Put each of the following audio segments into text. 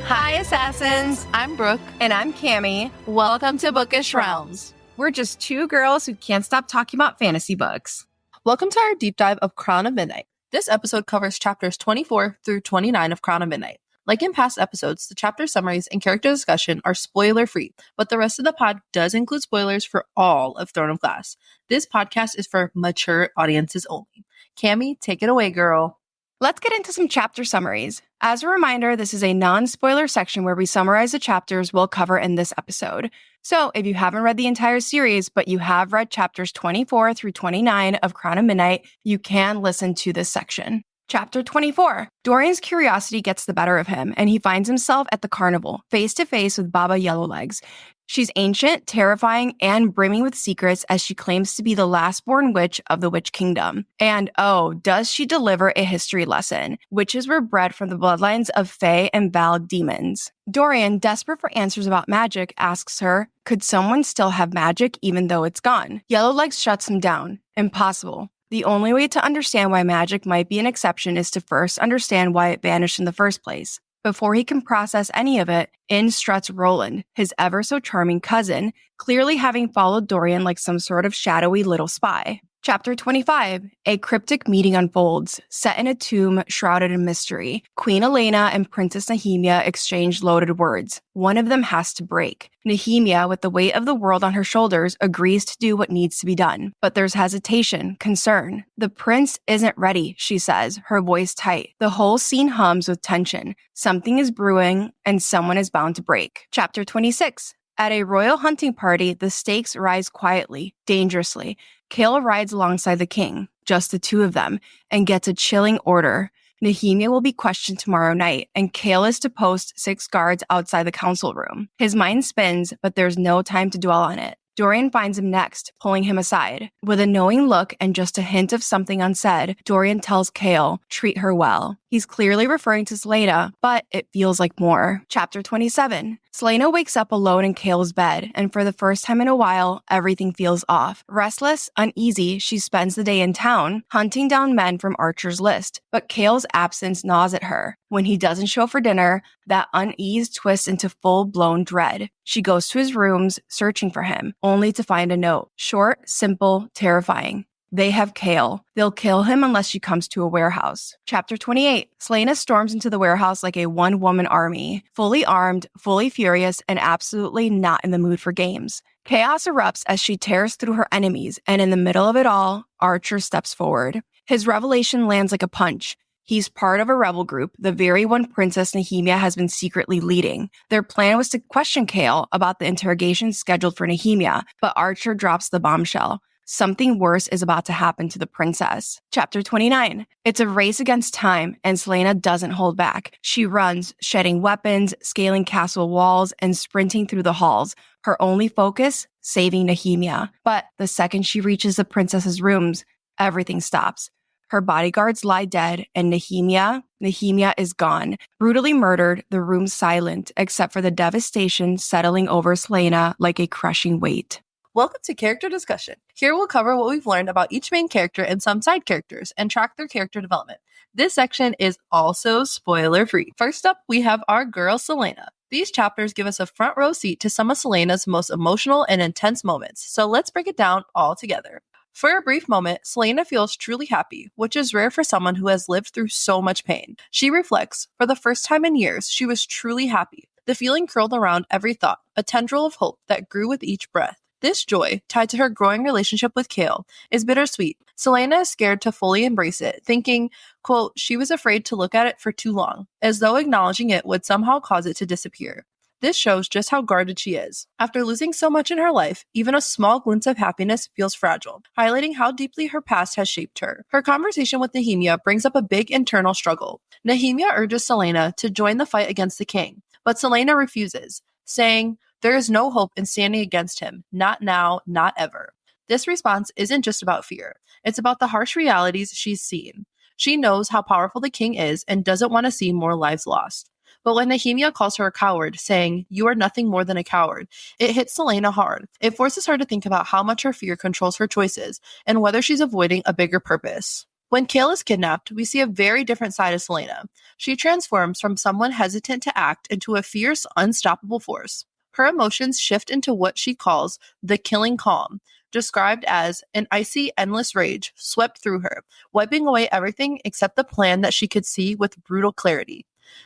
Hi, Assassins. I'm Brooke. And I'm Cami. Welcome to Bookish Realms. We're just two girls who can't stop talking about fantasy books. Welcome to our deep dive of Crown of Midnight. This episode covers chapters 24 through 29 of Crown of Midnight. Like in past episodes, the chapter summaries and character discussion are spoiler-free, but the rest of the pod does include spoilers for all of Throne of Glass. This podcast is for mature audiences only. Cami, take it away, girl. Let's get into some chapter summaries. As a reminder, this is a non-spoiler section where we summarize the chapters we'll cover in this episode. So if you haven't read the entire series, but you have read chapters 24 through 29 of Crown of Midnight, you can listen to this section. Chapter 24. Dorian's curiosity gets the better of him, and he finds himself at the carnival, face to face with Baba Yellowlegs. She's ancient, terrifying, and brimming with secrets as she claims to be the last-born witch of the Witch Kingdom. And oh, does she deliver a history lesson. Witches were bred from the bloodlines of Fae and Val demons. Dorian, desperate for answers about magic, asks her, could someone still have magic even though it's gone? Yellowlegs shuts him down. Impossible. The only way to understand why magic might be an exception is to first understand why it vanished in the first place. Before he can process any of it, in struts Roland, his ever-so-charming cousin, clearly having followed Dorian like some sort of shadowy little spy. Chapter 25. A cryptic meeting unfolds, set in a tomb shrouded in mystery. Queen Elena and Princess Nehemia exchange loaded words. One of them has to break. Nehemia, with the weight of the world on her shoulders, agrees to do what needs to be done. But there's hesitation, concern. The prince isn't ready, she says, her voice tight. The whole scene hums with tension. Something is brewing, and someone is bound to break. Chapter 26. At a royal hunting party, the stakes rise quietly, dangerously. Kale rides alongside the king, just the two of them, and gets a chilling order. Nehemia will be questioned tomorrow night, and Kale is to post 6 guards outside the council room. His mind spins, but there's no time to dwell on it. Dorian finds him next, pulling him aside. With a knowing look and just a hint of something unsaid, Dorian tells Kale, treat her well. He's clearly referring to Selena, but it feels like more. Chapter 27. Selena wakes up alone in Kale's bed, and for the first time in a while, everything feels off. Restless, uneasy, she spends the day in town, hunting down men from Archer's list. But Kale's absence gnaws at her. When he doesn't show for dinner, that unease twists into full-blown dread. She goes to his rooms, searching for him, only to find a note. Short, simple, terrifying. They have Kale. They'll kill him unless she comes to a warehouse. Chapter 28. Selena storms into the warehouse like a one-woman army, fully armed, fully furious, and absolutely not in the mood for games. Chaos erupts as she tears through her enemies, and in the middle of it all, Archer steps forward. His revelation lands like a punch. He's part of a rebel group, the very one Princess Nehemia has been secretly leading. Their plan was to question Kale about the interrogation scheduled for Nehemia, but Archer drops the bombshell. Something worse is about to happen to the princess. Chapter 29. It's a race against time, and Selena doesn't hold back. She runs, shedding weapons, scaling castle walls, and sprinting through the halls. Her only focus? Saving Nehemia. But the second she reaches the princess's rooms, everything stops. Her bodyguards lie dead, and Nehemia is gone. Brutally murdered, the room silent, except for the devastation settling over Selena like a crushing weight. Welcome to Character Discussion. Here we'll cover what we've learned about each main character and some side characters and track their character development. This section is also spoiler-free. First up, we have our girl Selena. These chapters give us a front row seat to some of Selena's most emotional and intense moments, so let's break it down all together. For a brief moment, Selena feels truly happy, which is rare for someone who has lived through so much pain. She reflects, for the first time in years, she was truly happy. The feeling curled around every thought, a tendril of hope that grew with each breath. This joy, tied to her growing relationship with Kale, is bittersweet. Selena is scared to fully embrace it, thinking, quote, she was afraid to look at it for too long, as though acknowledging it would somehow cause it to disappear. This shows just how guarded she is. After losing so much in her life, even a small glimpse of happiness feels fragile, highlighting how deeply her past has shaped her. Her conversation with Nehemia brings up a big internal struggle. Nehemia urges Selena to join the fight against the king, but Selena refuses, saying, there is no hope in standing against him. Not now, not ever. This response isn't just about fear. It's about the harsh realities she's seen. She knows how powerful the king is and doesn't want to see more lives lost. But when Nehemia calls her a coward, saying, you are nothing more than a coward, it hits Selena hard. It forces her to think about how much her fear controls her choices and whether she's avoiding a bigger purpose. When Kale is kidnapped, we see a very different side of Selena. She transforms from someone hesitant to act into a fierce, unstoppable force. Her emotions shift into what she calls the killing calm, described as an icy, endless rage swept through her, wiping away everything except the plan that she could see with brutal clarity.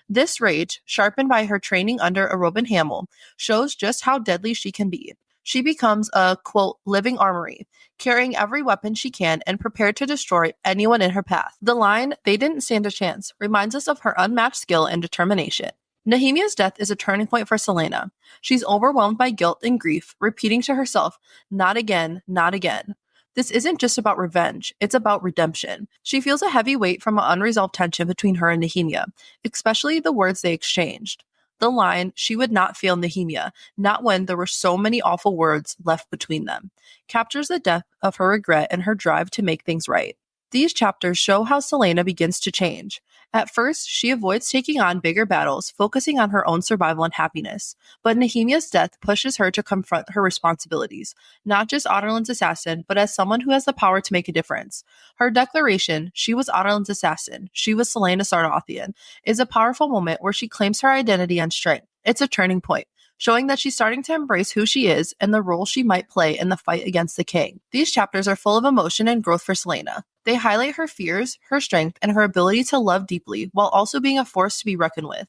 This rage, sharpened by her training under a Robin Hamill, shows just how deadly she can be. She becomes a, quote, living armory, carrying every weapon she can and prepared to destroy anyone in her path. The line, "they didn't stand a chance," reminds us of her unmatched skill and determination. Nehemia's death is a turning point for Selena. She's overwhelmed by guilt and grief, repeating to herself, "Not again, not again." This isn't just about revenge, it's about redemption. She feels a heavy weight from an unresolved tension between her and Nehemia, especially the words they exchanged. The line, "she would not fail Nehemia, not when there were so many awful words left between them," captures the depth of her regret and her drive to make things right. These chapters show how Selena begins to change. At first, she avoids taking on bigger battles, focusing on her own survival and happiness. But Nehemia's death pushes her to confront her responsibilities, not just Otterland's assassin, but as someone who has the power to make a difference. Her declaration, "she was Otterland's assassin, she was Selena Sardathian," is a powerful moment where she claims her identity and strength. It's a turning point, showing that she's starting to embrace who she is and the role she might play in the fight against the king. These chapters are full of emotion and growth for Selena. They highlight her fears, her strength, and her ability to love deeply while also being a force to be reckoned with.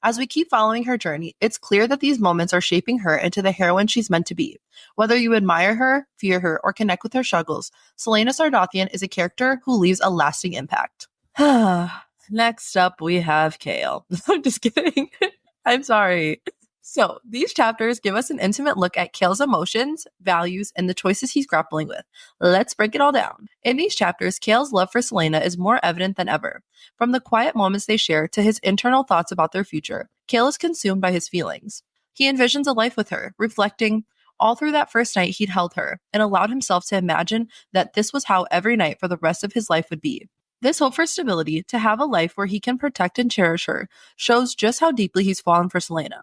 As we keep following her journey, it's clear that these moments are shaping her into the heroine she's meant to be. Whether you admire her, fear her, or connect with her struggles, Selena Sardathian is a character who leaves a lasting impact. Next up, we have Kale. I'm just kidding. I'm sorry. So, these chapters give us an intimate look at Kale's emotions, values, and the choices he's grappling with. Let's break it all down. In these chapters, Kale's love for Selena is more evident than ever. From the quiet moments they share to his internal thoughts about their future, Kale is consumed by his feelings. He envisions a life with her, reflecting all through that first night he'd held her, and allowed himself to imagine that this was how every night for the rest of his life would be. This hope for stability, to have a life where he can protect and cherish her, shows just how deeply he's fallen for Selena.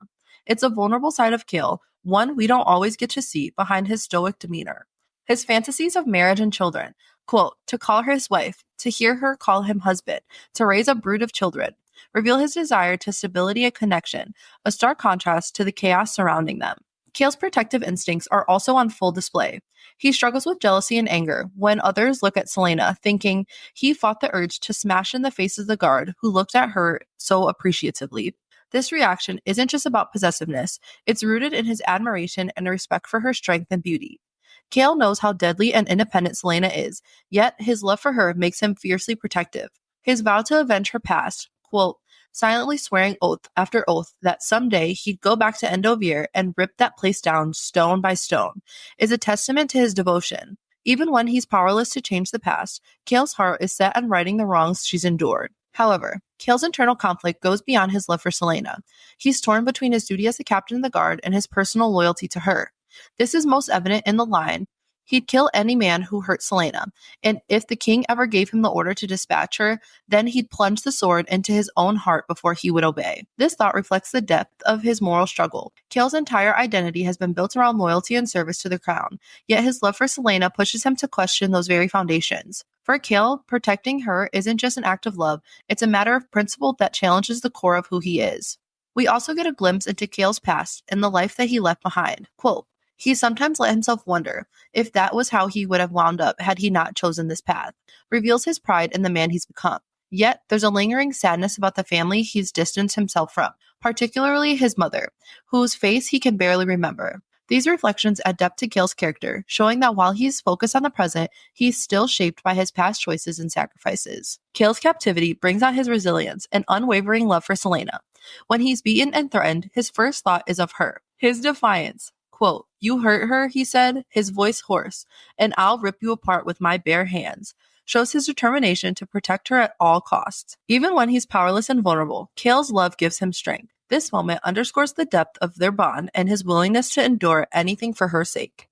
It's a vulnerable side of Kale, one we don't always get to see behind his stoic demeanor. His fantasies of marriage and children, quote, to call her his wife, to hear her call him husband, to raise a brood of children, reveal his desire to stability and connection, a stark contrast to the chaos surrounding them. Kale's protective instincts are also on full display. He struggles with jealousy and anger when others look at Selena, thinking he fought the urge to smash in the face of the guard who looked at her so appreciatively. This reaction isn't just about possessiveness, it's rooted in his admiration and respect for her strength and beauty. Kale knows how deadly and independent Selena is, yet his love for her makes him fiercely protective. His vow to avenge her past, quote, silently swearing oath after oath that someday he'd go back to Endovier and rip that place down stone by stone, is a testament to his devotion. Even when he's powerless to change the past, Kale's heart is set on righting the wrongs she's endured. However, Kale's internal conflict goes beyond his love for Selena. He's torn between his duty as a captain of the guard and his personal loyalty to her. This is most evident in the line, he'd kill any man who hurt Selena, and if the king ever gave him the order to dispatch her, then he'd plunge the sword into his own heart before he would obey. This thought reflects the depth of his moral struggle. Kale's entire identity has been built around loyalty and service to the crown, yet his love for Selena pushes him to question those very foundations. For Kale, protecting her isn't just an act of love, it's a matter of principle that challenges the core of who he is. We also get a glimpse into Kale's past and the life that he left behind. Quote, he sometimes let himself wonder if that was how he would have wound up had he not chosen this path, reveals his pride in the man he's become. Yet, there's a lingering sadness about the family he's distanced himself from, particularly his mother, whose face he can barely remember. These reflections add depth to Kale's character, showing that while he's focused on the present, he's still shaped by his past choices and sacrifices. Kale's captivity brings out his resilience and unwavering love for Selena. When he's beaten and threatened, his first thought is of her. His defiance, quote, you hurt her, he said, his voice hoarse, and I'll rip you apart with my bare hands, shows his determination to protect her at all costs. Even when he's powerless and vulnerable, Kale's love gives him strength. This moment underscores the depth of their bond and his willingness to endure anything for her sake.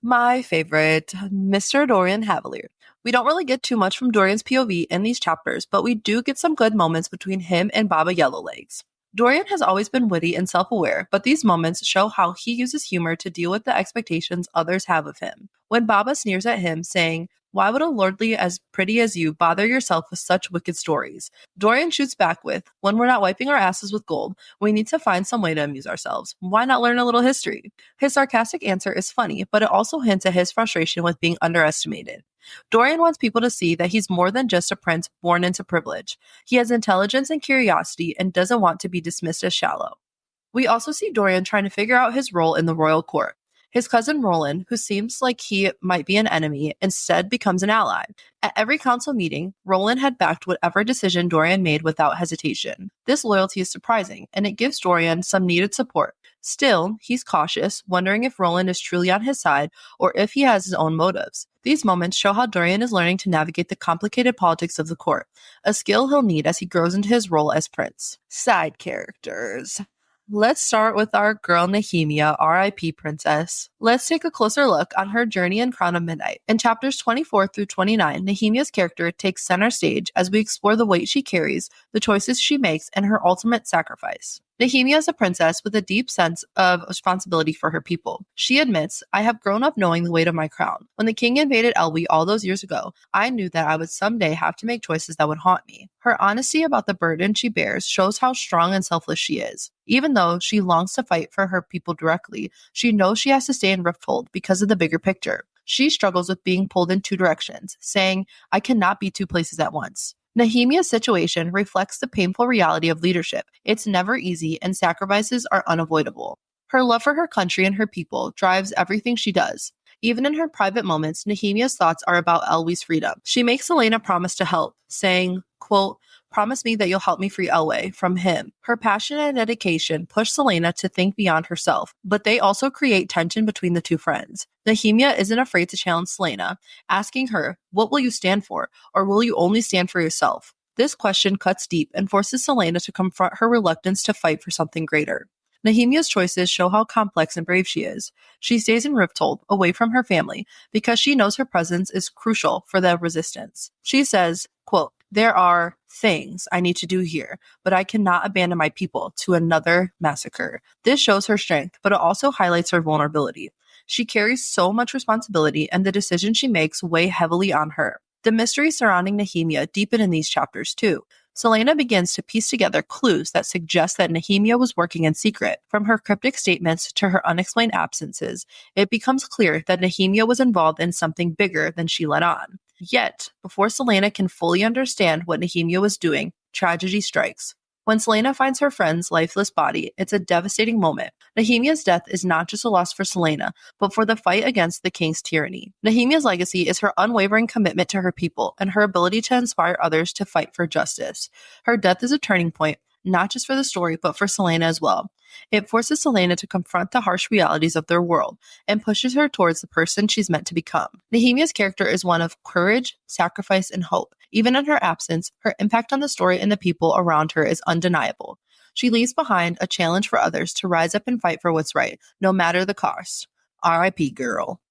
My favorite, Mr. Dorian Havelier. We don't really get too much from Dorian's POV in these chapters, but we do get some good moments between him and Baba Yellowlegs. Dorian has always been witty and self-aware, but these moments show how he uses humor to deal with the expectations others have of him. When Baba sneers at him, saying, Why would a lordly as pretty as you bother yourself with such wicked stories? Dorian shoots back with, when we're not wiping our asses with gold, we need to find some way to amuse ourselves. Why not learn a little history? His sarcastic answer is funny, but it also hints at his frustration with being underestimated. Dorian wants people to see that he's more than just a prince born into privilege. He has intelligence and curiosity and doesn't want to be dismissed as shallow. We also see Dorian trying to figure out his role in the royal court. His cousin Roland, who seems like he might be an enemy, instead becomes an ally. At every council meeting, Roland had backed whatever decision Dorian made without hesitation. This loyalty is surprising, and it gives Dorian some needed support. Still, he's cautious, wondering if Roland is truly on his side or if he has his own motives. These moments show how Dorian is learning to navigate the complicated politics of the court, a skill he'll need as he grows into his role as prince. Side characters. Let's start with our girl Nehemia, R.I.P. Princess. Let's take a closer look on her journey in Crown of Midnight. In chapters 24 through 29, Nehemia's character takes center stage as we explore the weight she carries, the choices she makes, and her ultimate sacrifice. Nehemia is a princess with a deep sense of responsibility for her people. She admits, I have grown up knowing the weight of my crown. When the king invaded Elwy all those years ago, I knew that I would someday have to make choices that would haunt me. Her honesty about the burden she bears shows how strong and selfless she is. Even though she longs to fight for her people directly, she knows she has to stay in Rifthold because of the bigger picture. She struggles with being pulled in two directions, saying, I cannot be two places at once. Nehemia's situation reflects the painful reality of leadership. It's never easy, and sacrifices are unavoidable. Her love for her country and her people drives everything she does. Even in her private moments, Nehemia's thoughts are about Elwy's freedom. She makes Elena promise to help, saying, quote, promise me that you'll help me free Elwë from him. Her passion and dedication push Selena to think beyond herself, but they also create tension between the two friends. Nehemia isn't afraid to challenge Selena, asking her, what will you stand for, or will you only stand for yourself? This question cuts deep and forces Selena to confront her reluctance to fight for something greater. Nehemia's choices show how complex and brave she is. She stays in Rifthold, away from her family, because she knows her presence is crucial for the resistance. She says, quote, there are things I need to do here, but I cannot abandon my people to another massacre. This shows her strength, but it also highlights her vulnerability. She carries so much responsibility, and the decisions she makes weigh heavily on her. The mystery surrounding Nehemia deepen in these chapters too. Selena begins to piece together clues that suggest that Nehemia was working in secret. From her cryptic statements to her unexplained absences, it becomes clear that Nehemia was involved in something bigger than she let on. Yet, before Selena can fully understand what Nehemia was doing, tragedy strikes. When Selena finds her friend's lifeless body, it's a devastating moment. Nehemia's death is not just a loss for Selena, but for the fight against the king's tyranny. Nehemia's legacy is her unwavering commitment to her people and her ability to inspire others to fight for justice. Her death is a turning point, not just for the story, but for Selena as well. It forces Selena to confront the harsh realities of their world and pushes her towards the person she's meant to become. Nehemia's character is one of courage, sacrifice, and hope. Even in her absence, her impact on the story and the people around her is undeniable. She leaves behind a challenge for others to rise up and fight for what's right, no matter the cost. R.I.P. girl.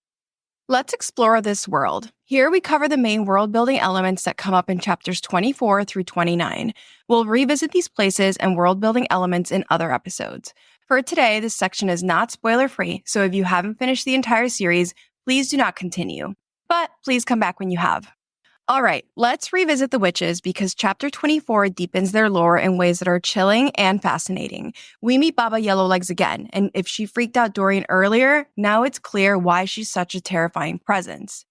Let's explore this world. Here we cover the main world-building elements that come up in chapters 24 through 29. We'll revisit these places and world-building elements in other episodes. For today, this section is not spoiler-free, so if you haven't finished the entire series, please do not continue. But please come back when you have. All right, let's revisit the witches because chapter 24 deepens their lore in ways that are chilling and fascinating. We meet Baba Yellowlegs again, and if she freaked out Dorian earlier, now it's clear why she's such a terrifying presence.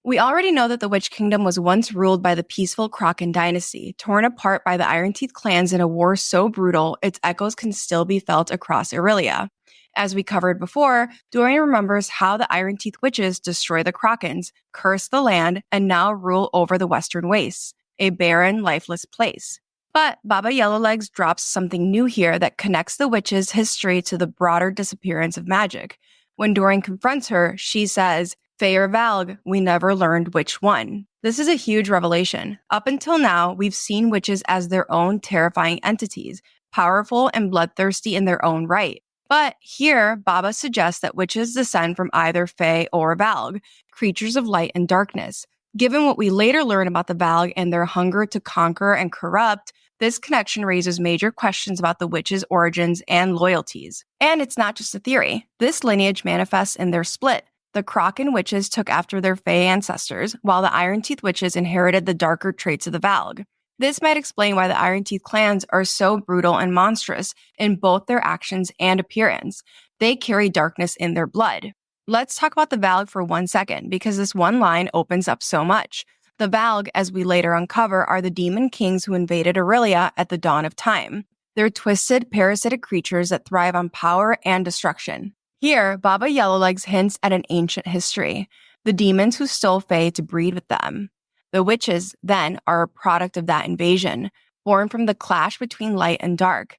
We already know that the Witch Kingdom was once ruled by the peaceful Kraken dynasty, torn apart by the Iron Teeth clans in a war so brutal its echoes can still be felt across Aurelia. As we covered before, Dorian remembers how the Iron Teeth witches destroy the Krakens, curse the land, and now rule over the Western Wastes, a barren, lifeless place. But Baba Yellowlegs drops something new here that connects the witches' history to the broader disappearance of magic. When Dorian confronts her, she says, Fae or Valg, we never learned which one. This is a huge revelation. Up until now, we've seen witches as their own terrifying entities, powerful and bloodthirsty in their own right. But here, Baba suggests that witches descend from either Fae or Valg, creatures of light and darkness. Given what we later learn about the Valg and their hunger to conquer and corrupt, this connection raises major questions about the witches' origins and loyalties. And it's not just a theory. This lineage manifests in their split. The Kraken witches took after their Fae ancestors, while the Iron Teeth witches inherited the darker traits of the Valg. This might explain why the Iron Teeth clans are so brutal and monstrous in both their actions and appearance. They carry darkness in their blood. Let's talk about the Valg for 1 second, because this one line opens up so much. The Valg, as we later uncover, are the demon kings who invaded Aurelia at the dawn of time. They're twisted, parasitic creatures that thrive on power and destruction. Here, Baba Yellowlegs hints at an ancient history, the demons who stole Fae to breed with them. The witches, then, are a product of that invasion, born from the clash between light and dark.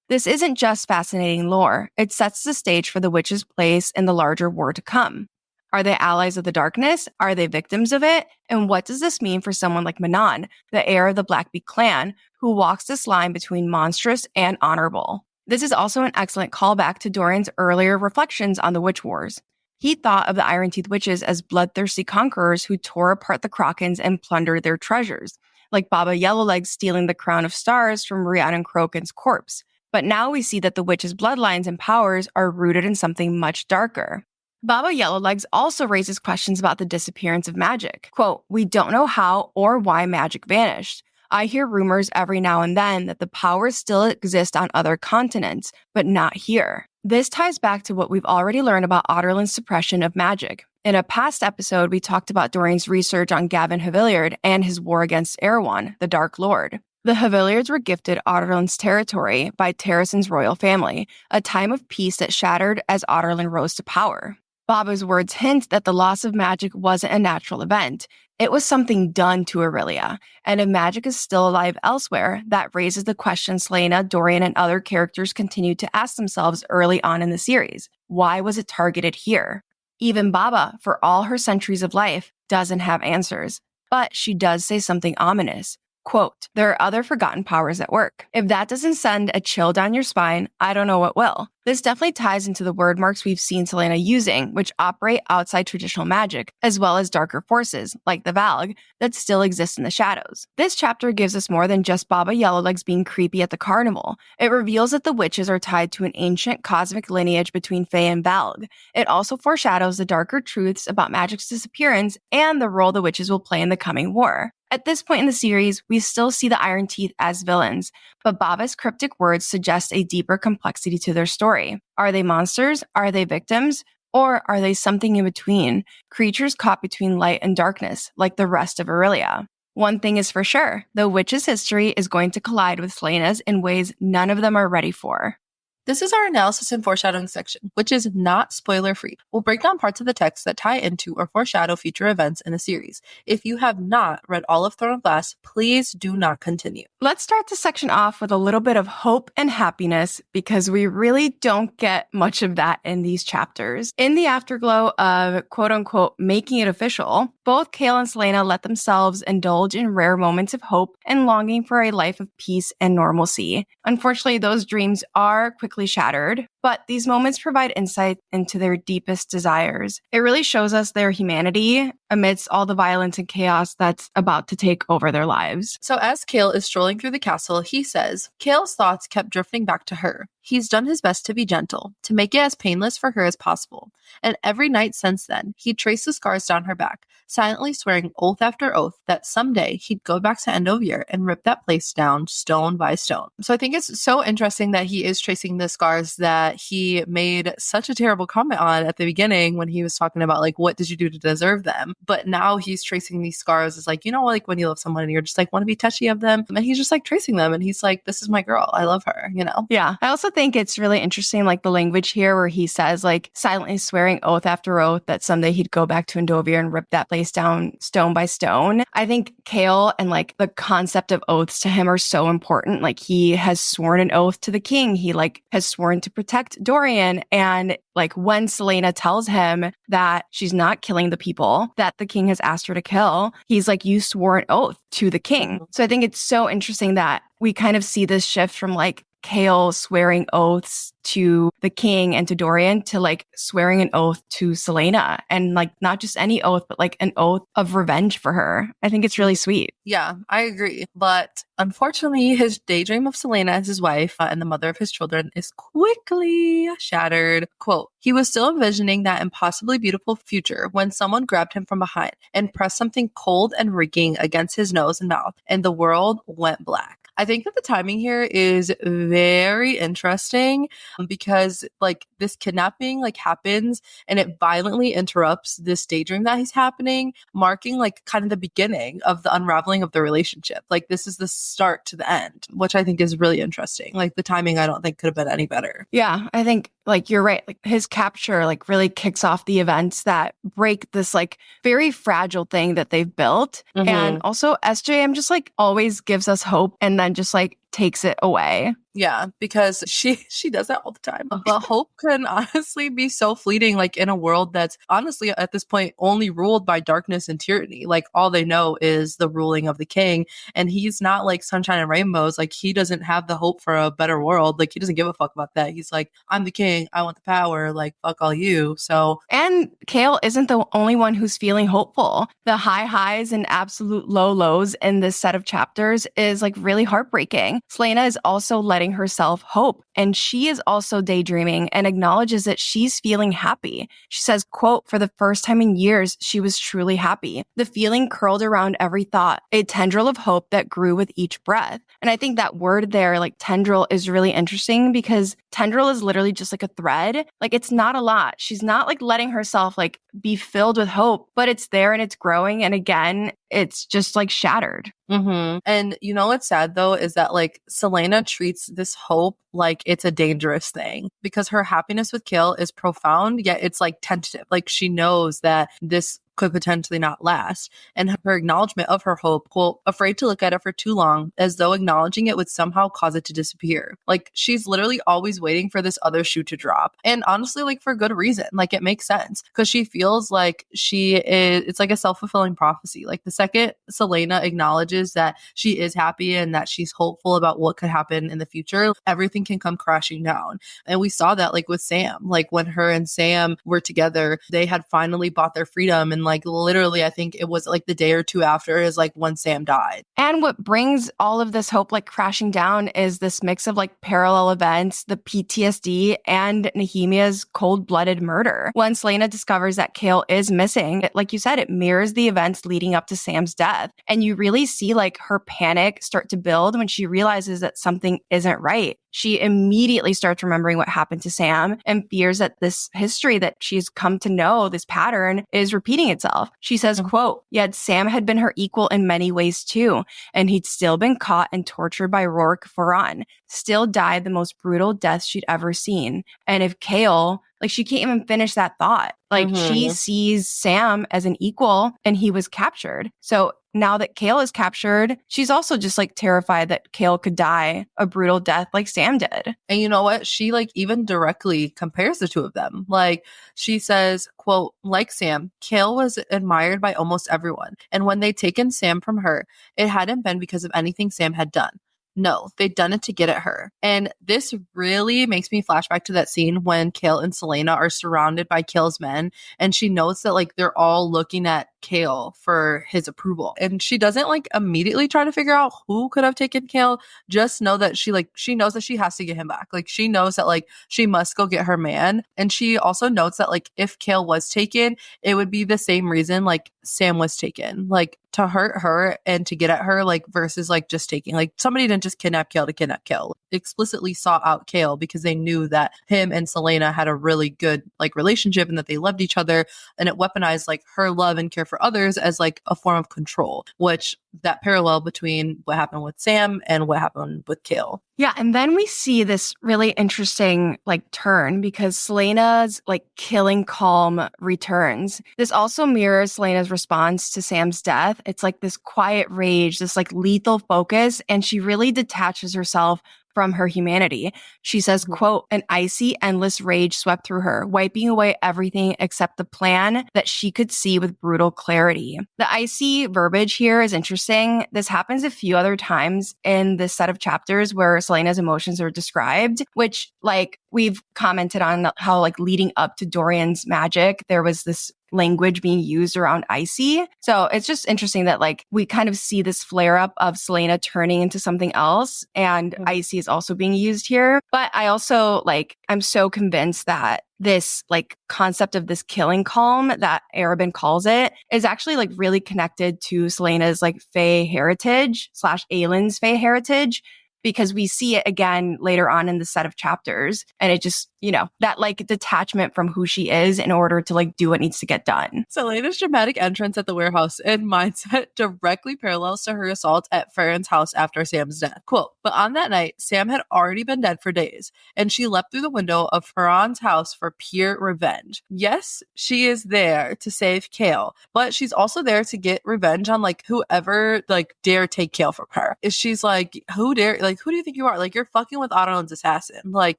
This isn't just fascinating lore, it sets the stage for the witches' place in the larger war to come. Are they allies of the darkness? Are they victims of it? And what does this mean for someone like Manon, the heir of the Blackbeak clan, who walks this line between monstrous and honorable? This is also an excellent callback to Dorian's earlier reflections on the Witch Wars. He thought of the Iron Teeth witches as bloodthirsty conquerors who tore apart the Krakens and plundered their treasures, like Baba Yellowlegs stealing the crown of stars from Rhiannon Croken's corpse. But now we see that the witches' bloodlines and powers are rooted in something much darker. Baba Yellowlegs also raises questions about the disappearance of magic. Quote, "We don't know how or why magic vanished. I hear rumors every now and then that the powers still exist on other continents, but not here." This ties back to what we've already learned about Otterland's suppression of magic. In a past episode, we talked about Dorian's research on Gavin Haviliard and his war against Erewhon, the Dark Lord. The Haviliards were gifted Otterland's territory by Terrason's royal family, a time of peace that shattered as Otterland rose to power. Baba's words hint that the loss of magic wasn't a natural event. It was something done to Aurelia, and if magic is still alive elsewhere, that raises the question Celaena, Dorian, and other characters continue to ask themselves early on in the series. Why was it targeted here? Even Baba, for all her centuries of life, doesn't have answers. But she does say something ominous. Quote, "There are other forgotten powers at work." If that doesn't send a chill down your spine, I don't know what will. This definitely ties into the word marks we've seen Celaena using, which operate outside traditional magic, as well as darker forces, like the Valg, that still exist in the shadows. This chapter gives us more than just Baba Yellowlegs being creepy at the carnival. It reveals that the witches are tied to an ancient cosmic lineage between Fae and Valg. It also foreshadows the darker truths about magic's disappearance and the role the witches will play in the coming war. At this point in the series, we still see the Iron Teeth as villains, but Baba's cryptic words suggest a deeper complexity to their story. Are they monsters? Are they victims? Or are they something in between? Creatures caught between light and darkness, like the rest of Aurelia. One thing is for sure, the witches' history is going to collide with Celaena's in ways none of them are ready for. This is our analysis and foreshadowing section, which is not spoiler-free. We'll break down parts of the text that tie into or foreshadow future events in the series. If you have not read all of Throne of Glass, please do not continue. Let's start this section off with a little bit of hope and happiness, because we really don't get much of that in these chapters. In the afterglow of quote-unquote making it official, both Chaol and Celaena let themselves indulge in rare moments of hope and longing for a life of peace and normalcy. Unfortunately, those dreams are quickly shattered, but these moments provide insight into their deepest desires. It really shows us their humanity amidst all the violence and chaos that's about to take over their lives. So as Chaol is strolling through the castle, he says, Chaol's thoughts kept drifting back to her. He's done his best to be gentle, to make it as painless for her as possible. And every night since then, he'd traced the scars down her back, silently swearing oath after oath that someday he'd go back to Endovir and rip that place down stone by stone. So I think it's so interesting that he is tracing the scars that he made such a terrible comment on at the beginning when he was talking about, like, what did you do to deserve them? But now he's tracing these scars as, like, you know, like when you love someone and you're just like, want to be touchy of them. And he's just like tracing them. And he's like, this is my girl. I love her, you know? Yeah. I also think it's really interesting, like the language here where he says, like, silently swearing oath after oath that someday he'd go back to Endovir and rip that place down stone by stone. I think Chaol and like the concept of oaths to him are so important. Like, he has sworn an oath to the king. He like has sworn to protect Dorian. And like when Celaena tells him that she's not killing the people that the king has asked her to kill, he's like, you swore an oath to the king. So I think it's so interesting that we kind of see this shift from like Kale swearing oaths to the king and to Dorian to like swearing an oath to Selena, and like not just any oath, but like an oath of revenge for her. I think it's really sweet. Yeah, I agree. But unfortunately, his daydream of Selena as his wife and the mother of his children is quickly shattered. Quote, he was still envisioning that impossibly beautiful future when someone grabbed him from behind and pressed something cold and wriggling against his nose and mouth, and the world went black. I think that the timing here is very interesting because like this kidnapping like happens and it violently interrupts this daydream that is happening, marking like kind of the beginning of the unraveling of the relationship. Like this is the start to the end, which I think is really interesting. Like the timing I don't think could have been any better. Yeah, I think like you're right. Like his capture like really kicks off the events that break this like very fragile thing that they've built. And also SJM just like always gives us hope and then just like takes it away. Yeah, because she does that all the time. But hope can honestly be so fleeting, like in a world that's honestly at this point only ruled by darkness and tyranny. Like all they know is the ruling of the king. And he's not like sunshine and rainbows. Like he doesn't have the hope for a better world. Like he doesn't give a fuck about that. He's like, I'm the king. I want the power. Like fuck all you. So and Kale isn't the only one who's feeling hopeful. The high highs and absolute low lows in this set of chapters is like really heartbreaking. Selena is also letting herself hope, and she is also daydreaming and acknowledges that she's feeling happy. She says, quote, for the first time in years, she was truly happy. The feeling curled around every thought, a tendril of hope that grew with each breath. And I think that word there, like tendril, is really interesting because tendril is literally just like a thread. Like it's not a lot. She's not like letting herself like be filled with hope, but it's there and it's growing. And again, it's just like shattered. And you know what's sad though is that like Selena treats this hope like it's a dangerous thing because her happiness with Kale is profound, yet it's like tentative. Like she knows that this could potentially not last. And her acknowledgement of her hope, quote, afraid to look at it for too long, as though acknowledging it would somehow cause it to disappear. Like she's literally always waiting for this other shoe to drop. And honestly, like for good reason. Like it makes sense because she feels like it's like a self-fulfilling prophecy. Like the second Selena acknowledges that she is happy and that she's hopeful about what could happen in the future, everything can come crashing down. And we saw that like with Sam, like when her and Sam were together, they had finally bought their freedom. And like literally, I think it was like the day or two after is like when Sam died. And what brings all of this hope like crashing down is this mix of like parallel events, the PTSD and Nehemia's cold-blooded murder. When Selena discovers that Kale is missing, like you said, it mirrors the events leading up to Sam's death. And you really see like her panic start to build when she realizes that something isn't right. She immediately starts remembering what happened to Sam and fears that this history that she's come to know, this pattern, is repeating itself. She says, quote, yet Sam had been her equal in many ways too, and he'd still been caught and tortured by Rourke Foran, still died the most brutal death she'd ever seen. And if Kale, like she can't even finish that thought. Like she sees Sam as an equal and he was captured. So now that Kale is captured, she's also just like terrified that Kale could die a brutal death like Sam did. And you know what? She like even directly compares the two of them. Like she says, quote, like Sam, Kale was admired by almost everyone. And when they'd taken Sam from her, it hadn't been because of anything Sam had done. No, they'd done it to get at her. And this really makes me flash back to that scene when Kale and Selena are surrounded by Kale's men. And she knows that like they're all looking at Kale for his approval. And she doesn't like immediately try to figure out who could have taken Kale. Just know that she knows that she has to get him back. Like she knows that like she must go get her man. And she also notes that like if Kale was taken, it would be the same reason like Sam was taken. Like to hurt her and to get at her, like versus like just taking, like somebody didn't just kidnap Kale to kidnap Kale. Explicitly sought out Kale because they knew that him and Selena had a really good like relationship and that they loved each other, and it weaponized like her love and care for others as like a form of control, which that parallel between what happened with Sam and what happened with Kale. Yeah, and then we see this really interesting like turn because Selena's like killing calm returns. This also mirrors Selena's response to Sam's death. It's like this quiet rage, this like lethal focus, and she really detaches herself from her humanity. She says, quote, an icy, endless rage swept through her, wiping away everything except the plan that she could see with brutal clarity. The icy verbiage here is interesting. This happens a few other times in this set of chapters where Celaena's emotions are described, which like we've commented on how like leading up to Dorian's magic, there was this language being used around icy. So it's just interesting that like we kind of see this flare up of Celaena turning into something else, and icy is also being used here. But I also like, I'm so convinced that this like concept of this killing calm that Arabin calls it is actually like really connected to Celaena's like Fae heritage / Aylin's Fae heritage, because we see it again later on in the set of chapters. And it just, you know, that like detachment from who she is in order to like do what needs to get done. Celaena's dramatic entrance at the warehouse and mindset directly parallels to her assault at Farron's house after Sam's death. Quote, but on that night, Sam had already been dead for days, and she leapt through the window of Farron's house for pure revenge. Yes, she is there to save Kale, but she's also there to get revenge on like whoever like dare take Kale from her. She's like, who dare, like, who do you think you are? Like, you're fucking with Otto's assassin. Like,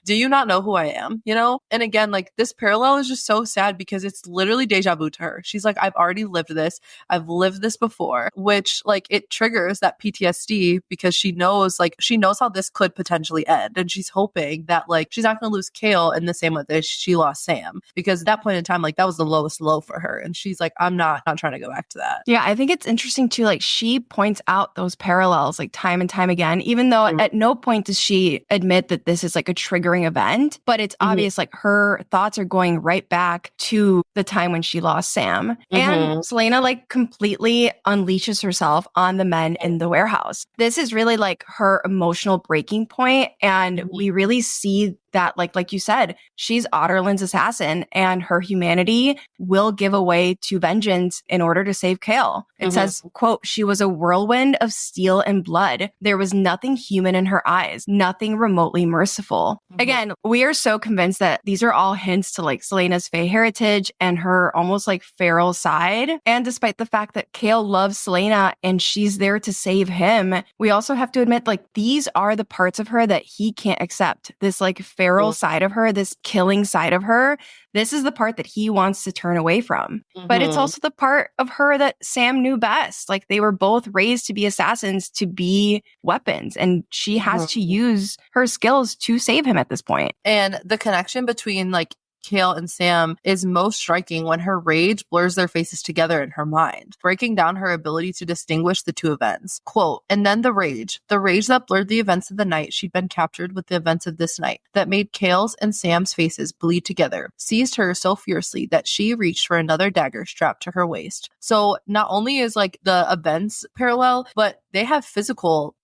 do you not know who I am? You know? And again, like, this parallel is just so sad because it's literally deja vu to her. She's like, I've already lived this. I've lived this before, which, like, it triggers that PTSD because she knows how this could potentially end. And she's hoping that, like, she's not going to lose Kale in the same way that she lost Sam. Because at that point in time, like, that was the lowest low for her. And she's like, I'm not trying to go back to that. Yeah, I think it's interesting too. Like, she points out those parallels, like, time and time again, even though at no point does she admit that this is like a triggering event, but it's obvious like her thoughts are going right back to the time when she lost Sam. And Celaena like completely unleashes herself on the men in the warehouse. This is really like her emotional breaking point, and we really see that, like you said, she's Otterlin's assassin, and her humanity will give away to vengeance in order to save Kale. It says, quote, she was a whirlwind of steel and blood. There was nothing human in her eyes, nothing remotely merciful. Again, we are so convinced that these are all hints to like Celaena's Fae heritage and her almost like feral side. And despite the fact that Kale loves Celaena and she's there to save him, we also have to admit like these are the parts of her that he can't accept. This like feral side of her, this killing side of her, this is the part that he wants to turn away from. But it's also the part of her that Sam knew best. Like they were both raised to be assassins, to be weapons, and she has to use her skills to save him at this point. And the connection between like Kale and Sam is most striking when her rage blurs their faces together in her mind, breaking down her ability to distinguish the two events. Quote, and then the rage that blurred the events of the night she'd been captured with the events of this night, that made Kale's and Sam's faces bleed together, seized her so fiercely that she reached for another dagger strapped to her waist. So not only is like the events parallel, but they have physical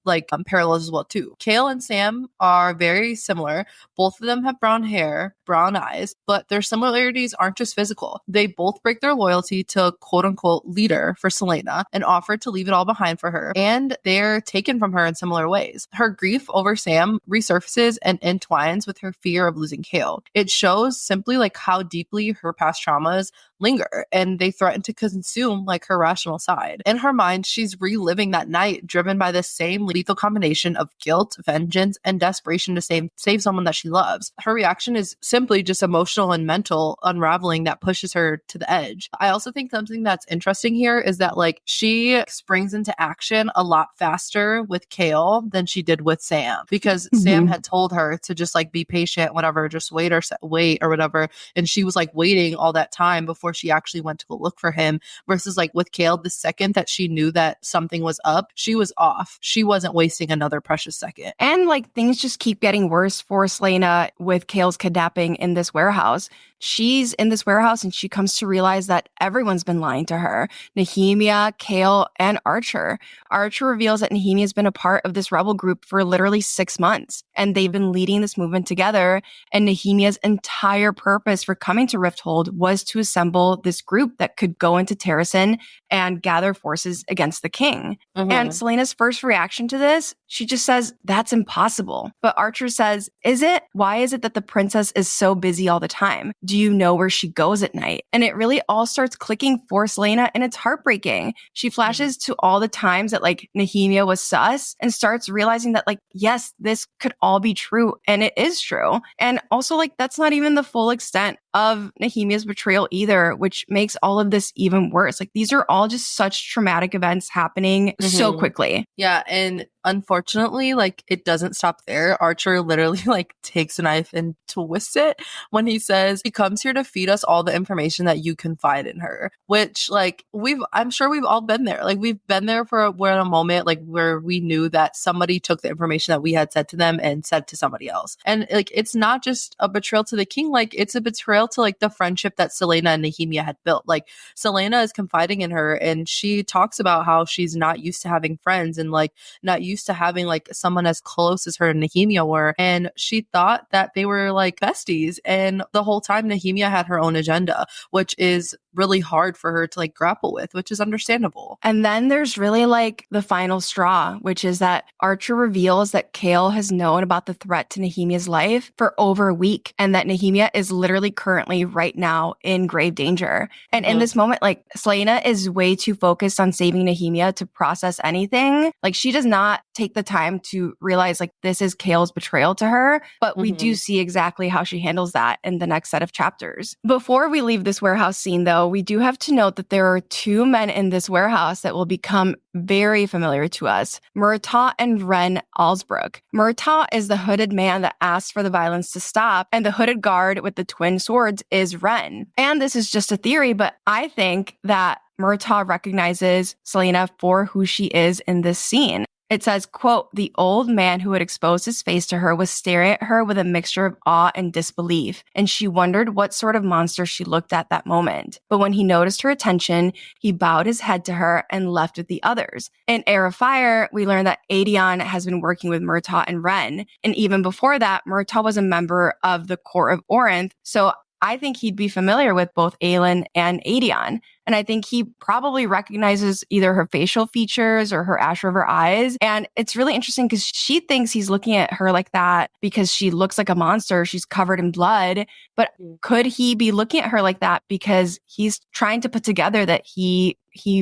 parallels as well too. Kale and Sam are very similar. Both of them have brown hair, brown eyes, but their similarities aren't just physical. They both break their loyalty to quote unquote leader for Celaena and offer to leave it all behind for her, and they're taken from her in similar ways. Her grief over Sam resurfaces and entwines with her fear of losing Kale. It shows simply like how deeply her past traumas linger, and they threaten to consume like her rational side. In her mind, she's reliving that night, driven by the same lethal combination of guilt, vengeance, and desperation to save someone that she loves. Her reaction is simply just emotional and mental unraveling that pushes her to the edge. I also think something that's interesting here is that like she springs into action a lot faster with Kale than she did with Sam, because Sam had told her to just like be patient, whatever, just wait or whatever, and she was like waiting all that time before she actually went to go look for him, versus like with Kale, the second that she knew that something was up, she was off. She wasn't wasting another precious second. And like things just keep getting worse for Celaena with Kale's kidnapping in this warehouse. She's in this warehouse and she comes to realize that everyone's been lying to her. Nehemia, Kale, and Archer. Archer reveals that Nehemia's been a part of this rebel group for literally 6 months, and they've been leading this movement together. And Nehemia's entire purpose for coming to Rifthold was to assemble this group that could go into Terrasen and gather forces against the king. And Celaena's first reaction to this, she just says, that's impossible. But Archer says, is it? Why is it that the princess is so busy all the time? do you know where she goes at night? And it really all starts clicking for Selena, and it's heartbreaking. She flashes to all the times that like Nehemia was sus and starts realizing that like, yes, this could all be true. And it is true. And also like, that's not even the full extent of Nehemia's betrayal either, which makes all of this even worse. Like these are all just such traumatic events happening so quickly. Yeah. And unfortunately, like it doesn't stop there. Archer literally like takes a knife and twists it when he says he comes here to feed us all the information that you confide in her, which like I'm sure we've all been there. Like we've been there we're in a moment like where we knew that somebody took the information that we had said to them and said to somebody else. And like, it's not just a betrayal to the king. Like it's a betrayal to like the friendship that Selena and Nehemia had built. Like Selena is confiding in her and she talks about how she's not used to having friends and like not used to having like someone as close as her and Nehemia were. And she thought that they were like besties. And the whole time Nehemia had her own agenda, which is really hard for her to like grapple with, which is understandable. And then there's really like the final straw, which is that Archer reveals that Kale has known about the threat to Nehemia's life for over a week and that Nehemia is literally currently right now in grave danger. And in this moment, like Selena is way too focused on saving Nehemia to process anything. Like she does not take the time to realize like this is Kale's betrayal to her, but we do see exactly how she handles that in the next set of chapters. Before we leave this warehouse scene though, we do have to note that there are two men in this warehouse that will become very familiar to us, Murtaugh and Ren Alsbrook. Murtaugh is the hooded man that asks for the violence to stop, and the hooded guard with the twin swords is Ren. And this is just a theory, but I think that Murtaugh recognizes Selena for who she is in this scene. It says, quote, "The old man who had exposed his face to her was staring at her with a mixture of awe and disbelief, and she wondered what sort of monster she looked at that moment. But when he noticed her attention, he bowed his head to her and left with the others." In Heir of Fire, we learn that Aedion has been working with Murtaugh and Ren, and even before that, Murtaugh was a member of the court of Orinth, so I think he'd be familiar with both Aelin and Aedion. And I think he probably recognizes either her facial features or her Ash River eyes. And it's really interesting because she thinks he's looking at her like that because she looks like a monster. She's covered in blood. But could he be looking at her like that because he's trying to put together that he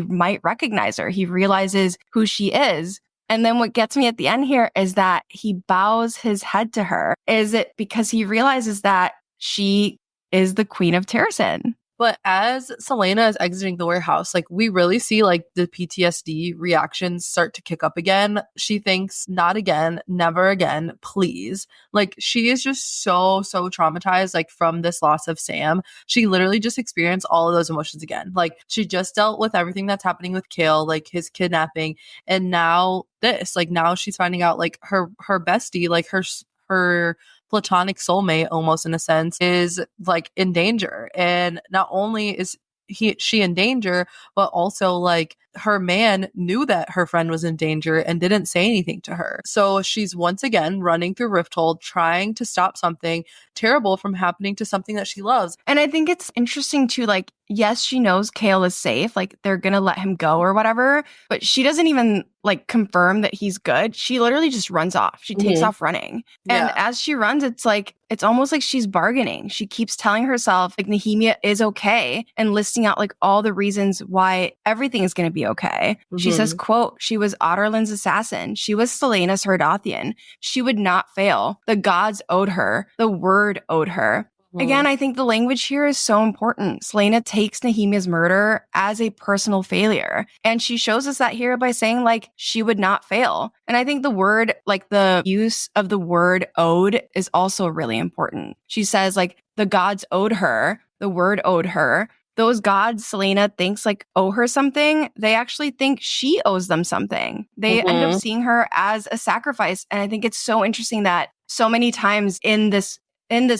might recognize her? He realizes who she is. And then what gets me at the end here is that he bows his head to her. Is it because he realizes that she is the Queen of Terrasen? But as Selena is exiting the warehouse, like we really see like the PTSD reactions start to kick up again. She thinks, not again, never again, please. Like she is just so traumatized, like from this loss of Sam. She literally just experienced all of those emotions again. Like she just dealt with everything that's happening with Kale, like his kidnapping. And now this, like now she's finding out like her bestie, like her platonic soulmate almost in a sense is like in danger. And not only is she in danger, but also like her man knew that her friend was in danger and didn't say anything to her. So she's once again running through Rifthold, trying to stop something terrible from happening to something that she loves. And I think it's interesting too, like, yes, she knows Kale is safe, like they're gonna let him go or whatever, but she doesn't even like confirm that he's good. She literally just runs off. She takes off running. And as she runs, it's like, it's almost like she's bargaining. She keeps telling herself like Nehemia is okay and listing out like all the reasons why everything is going to be okay. She says, quote, "She was Otterlin's assassin. She was Selena's Herdathian. She would not fail. The gods owed her. The word owed her." Again, I think the language here is so important. Selena takes Nehemia's murder as a personal failure. And she shows us that here by saying, like, she would not fail. And I think the word, like the use of the word owed is also really important. She says, like, the gods owed her, the word owed her. Those gods Selena thinks like owe her something, they actually think she owes them something. They end up seeing her as a sacrifice. And I think it's so interesting that so many times in this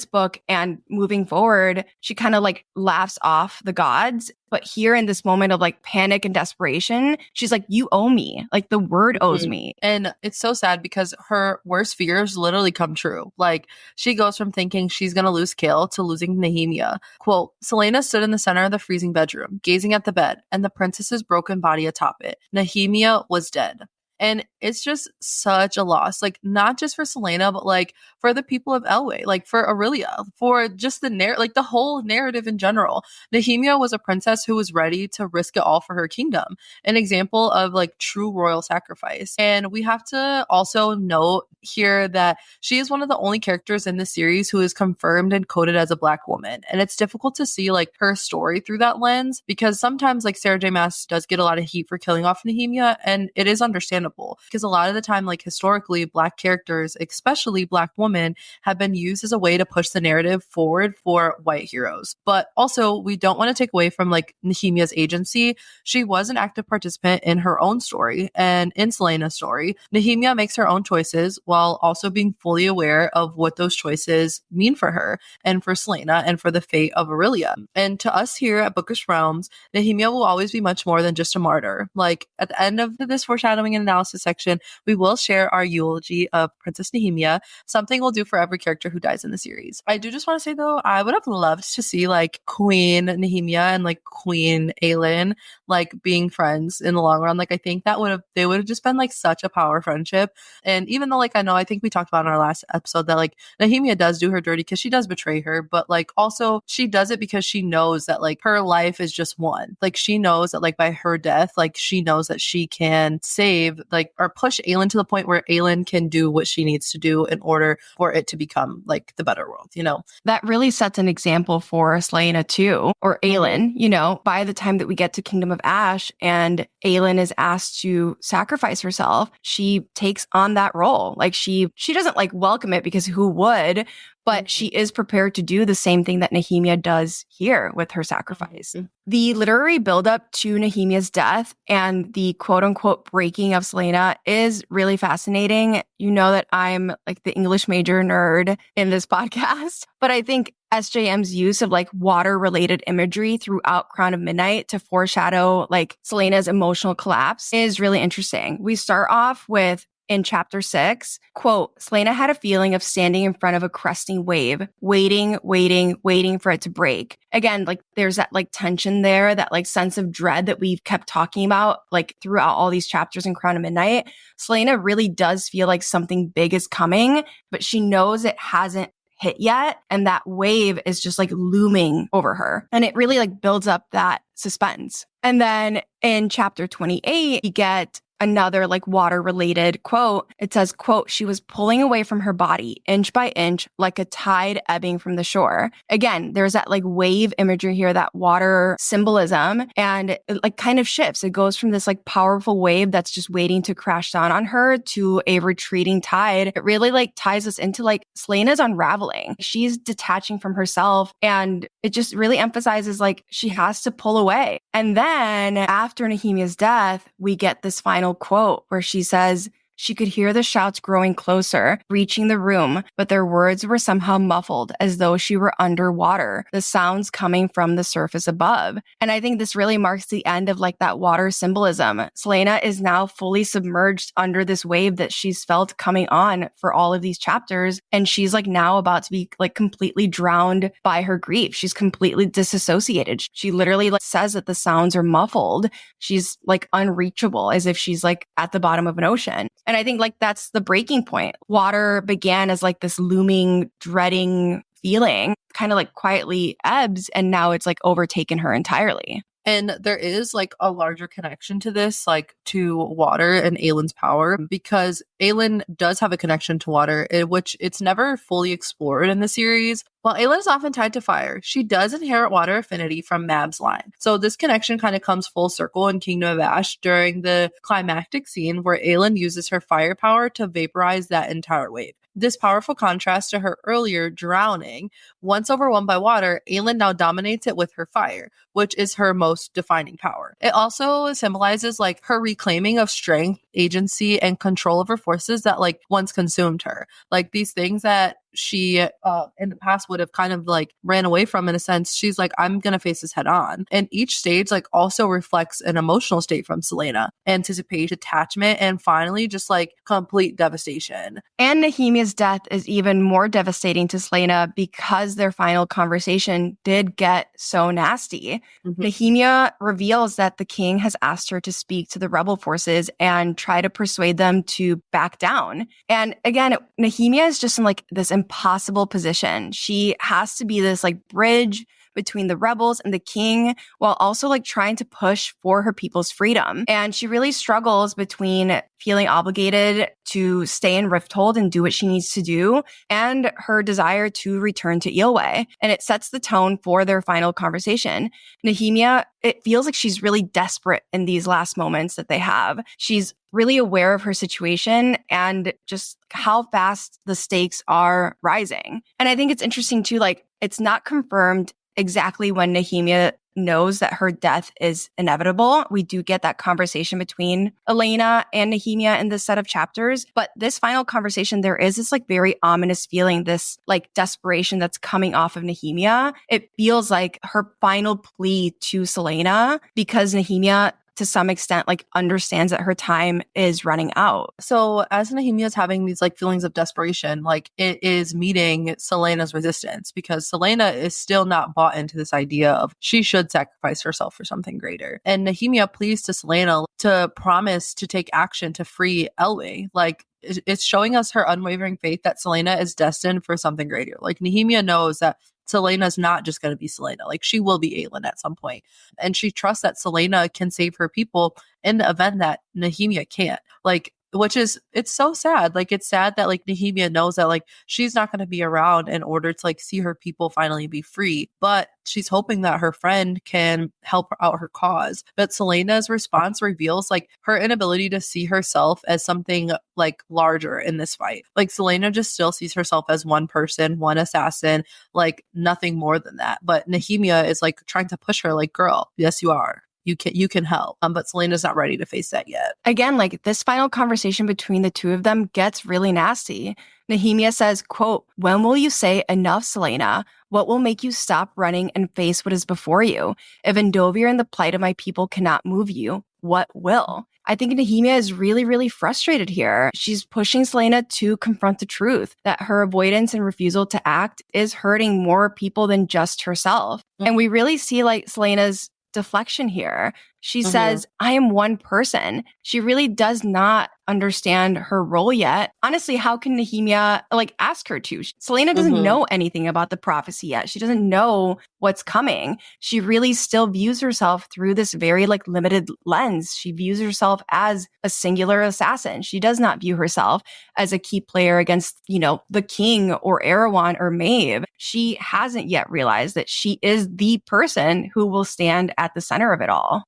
book and moving forward, she kind of like laughs off the gods. But here in this moment of like panic and desperation, she's like, you owe me. Like the word owes me. And it's so sad because her worst fears literally come true. Like she goes from thinking she's going to lose Kale to losing Nehemia. Quote, "Selena stood in the center of the freezing bedroom, gazing at the bed and the princess's broken body atop it. Nehemia was dead." And it's just such a loss, like not just for Selena, but like for the people of Elway, like for Aurelia, for just like the whole narrative in general. Nehemia was a princess who was ready to risk it all for her kingdom, an example of like true royal sacrifice. And we have to also note here that she is one of the only characters in the series who is confirmed and coded as a Black woman. And it's difficult to see like her story through that lens, because sometimes like Sarah J. Maas does get a lot of heat for killing off Nehemia, and it is understandable because a lot of the time, like historically, Black characters, especially Black women, have been used as a way to push the narrative forward for white heroes. But also, we don't want to take away from like Nehemia's agency. She was an active participant in her own story and in Selena's story. Nehemia makes her own choices while also being fully aware of what those choices mean for her and for Selena and for the fate of Aurelia. And to us here at Bookish Realms, Nehemia will always be much more than just a martyr. Like at the end of this foreshadowing and analysis section, we will share our eulogy of Princess Nehemia, something we'll do for every character who dies in the series. I do just want to say though, I would have loved to see like Queen Nehemia and like Queen Aelin like being friends in the long run. Like I think that they would have just been like such a power friendship. And even though like I think we talked about in our last episode that like Nehemia does do her dirty because she does betray her, but like also she does it because she knows that like her life is just one. Like she knows that like by her death, like she knows that she can save like or push Aelin to the point where Aelin can do what she needs to do in order for it to become like the better world, you know? That really sets an example for Selena too, or Aelin, you know, by the time that we get to Kingdom of Ash and Aelin is asked to sacrifice herself, she takes on that role. Like she doesn't like welcome it because who would, but she is prepared to do the same thing that Nehemia does here with her sacrifice. The literary buildup to Nehemia's death and the quote unquote breaking of Selena is really fascinating. You know that I'm like the English major nerd in this podcast, but I think SJM's use of like water related imagery throughout Crown of Midnight to foreshadow like Selena's emotional collapse is really interesting. We start off with in chapter 6, quote, Selena had a feeling of standing in front of a cresting wave, waiting for it to break. Again, like there's that like tension there, that like sense of dread that we've kept talking about like throughout all these chapters in Crown of Midnight. Selena really does feel like something big is coming, but she knows it hasn't hit yet. And that wave is just like looming over her. And it really like builds up that suspense. And then in chapter 28, you get another like water related quote. It says, quote, she was pulling away from her body inch by inch, like a tide ebbing from the shore. Again, there's that like wave imagery here, that water symbolism, and it like kind of shifts. It goes from this like powerful wave that's just waiting to crash down on her to a retreating tide. It really like ties us into like Selena's unraveling. She's detaching from herself, and it just really emphasizes like she has to pull away. And then after Nehemia's death, we get this final quote where she says, she could hear the shouts growing closer, reaching the room, but their words were somehow muffled as though she were underwater, the sounds coming from the surface above. And I think this really marks the end of like that water symbolism. Selena is now fully submerged under this wave that she's felt coming on for all of these chapters. And she's like now about to be like completely drowned by her grief. She's completely disassociated. She literally like says that the sounds are muffled. She's like unreachable, as if she's like at the bottom of an ocean. And I think like that's the breaking point. Water began as like this looming, dreading feeling, kind of like quietly ebbs, and now it's like overtaken her entirely. And there is like a larger connection to this, like to water and Aelin's power, because Aelin does have a connection to water, which it's never fully explored in the series. While Aelin is often tied to fire, she does inherit water affinity from Mab's line. So this connection kind of comes full circle in Kingdom of Ash during the climactic scene where Aelin uses her fire power to vaporize that entire wave. This powerful contrast to her earlier drowning. Once overwhelmed by water, Aelin now dominates it with her fire, which is her most defining power. It also symbolizes like her reclaiming of strength, agency, and control over forces that like once consumed her. Like these things that she in the past would have kind of like ran away from, in a sense. She's like, I'm gonna face this head on. And each stage like also reflects an emotional state from Selena: anticipation, attachment, and finally just like complete devastation. And Nehemia's death is even more devastating to Selena because their final conversation did get so nasty. Nehemia reveals that the king has asked her to speak to the rebel forces and try to persuade them to back down. And again, Nehemia is just in like this impossible position. She has to be this like bridge between the rebels and the king while also like trying to push for her people's freedom. And she really struggles between feeling obligated to stay in Rifthold and do what she needs to do and her desire to return to Eelway. And it sets the tone for their final conversation. Nehemia, it feels like she's really desperate in these last moments that they have. She's really aware of her situation and just how fast the stakes are rising. And I think it's interesting too, like it's not confirmed exactly when Nehemia knows that her death is inevitable. We do get that conversation between Elena and Nehemia in this set of chapters. But this final conversation, there is this like very ominous feeling, this like desperation that's coming off of Nehemia. It feels like her final plea to Selena because Nehemia to some extent, like understands that her time is running out. So as Nehemia is having these like feelings of desperation, like it is meeting Selena's resistance because Selena is still not bought into this idea of she should sacrifice herself for something greater. And Nehemia pleads to Selena to promise to take action to free Elway. Like it's showing us her unwavering faith that Selena is destined for something greater. Like Nehemia knows that Selena's not just going to be Selena. Like she will be Aelin at some point. And she trusts that Selena can save her people in the event that Nehemia can't. Like, which is, it's so sad. Like, it's sad that like Nehemia knows that like she's not going to be around in order to like see her people finally be free. But she's hoping that her friend can help out her cause. But Selena's response reveals like her inability to see herself as something like larger in this fight. Like Selena just still sees herself as one person, one assassin, like nothing more than that. But Nehemia is like trying to push her like, girl, yes, you are. You can help. But Selena's not ready to face that yet. Again, like this final conversation between the two of them gets really nasty. Nehemia says, quote, "When will you say enough, Selena? What will make you stop running and face what is before you? If Endovir and the plight of my people cannot move you, what will?" I think Nehemia is really, really frustrated here. She's pushing Selena to confront the truth that her avoidance and refusal to act is hurting more people than just herself. And we really see like Selena's deflection here. She says, I am one person. She really does not understand her role yet. Honestly, how can Nehemia like ask her to? Selena doesn't know anything about the prophecy yet. She doesn't know what's coming. She really still views herself through this very like limited lens. She views herself as a singular assassin. She does not view herself as a key player against, you know, the king or Erewhon or Maeve. She hasn't yet realized that she is the person who will stand at the center of it all.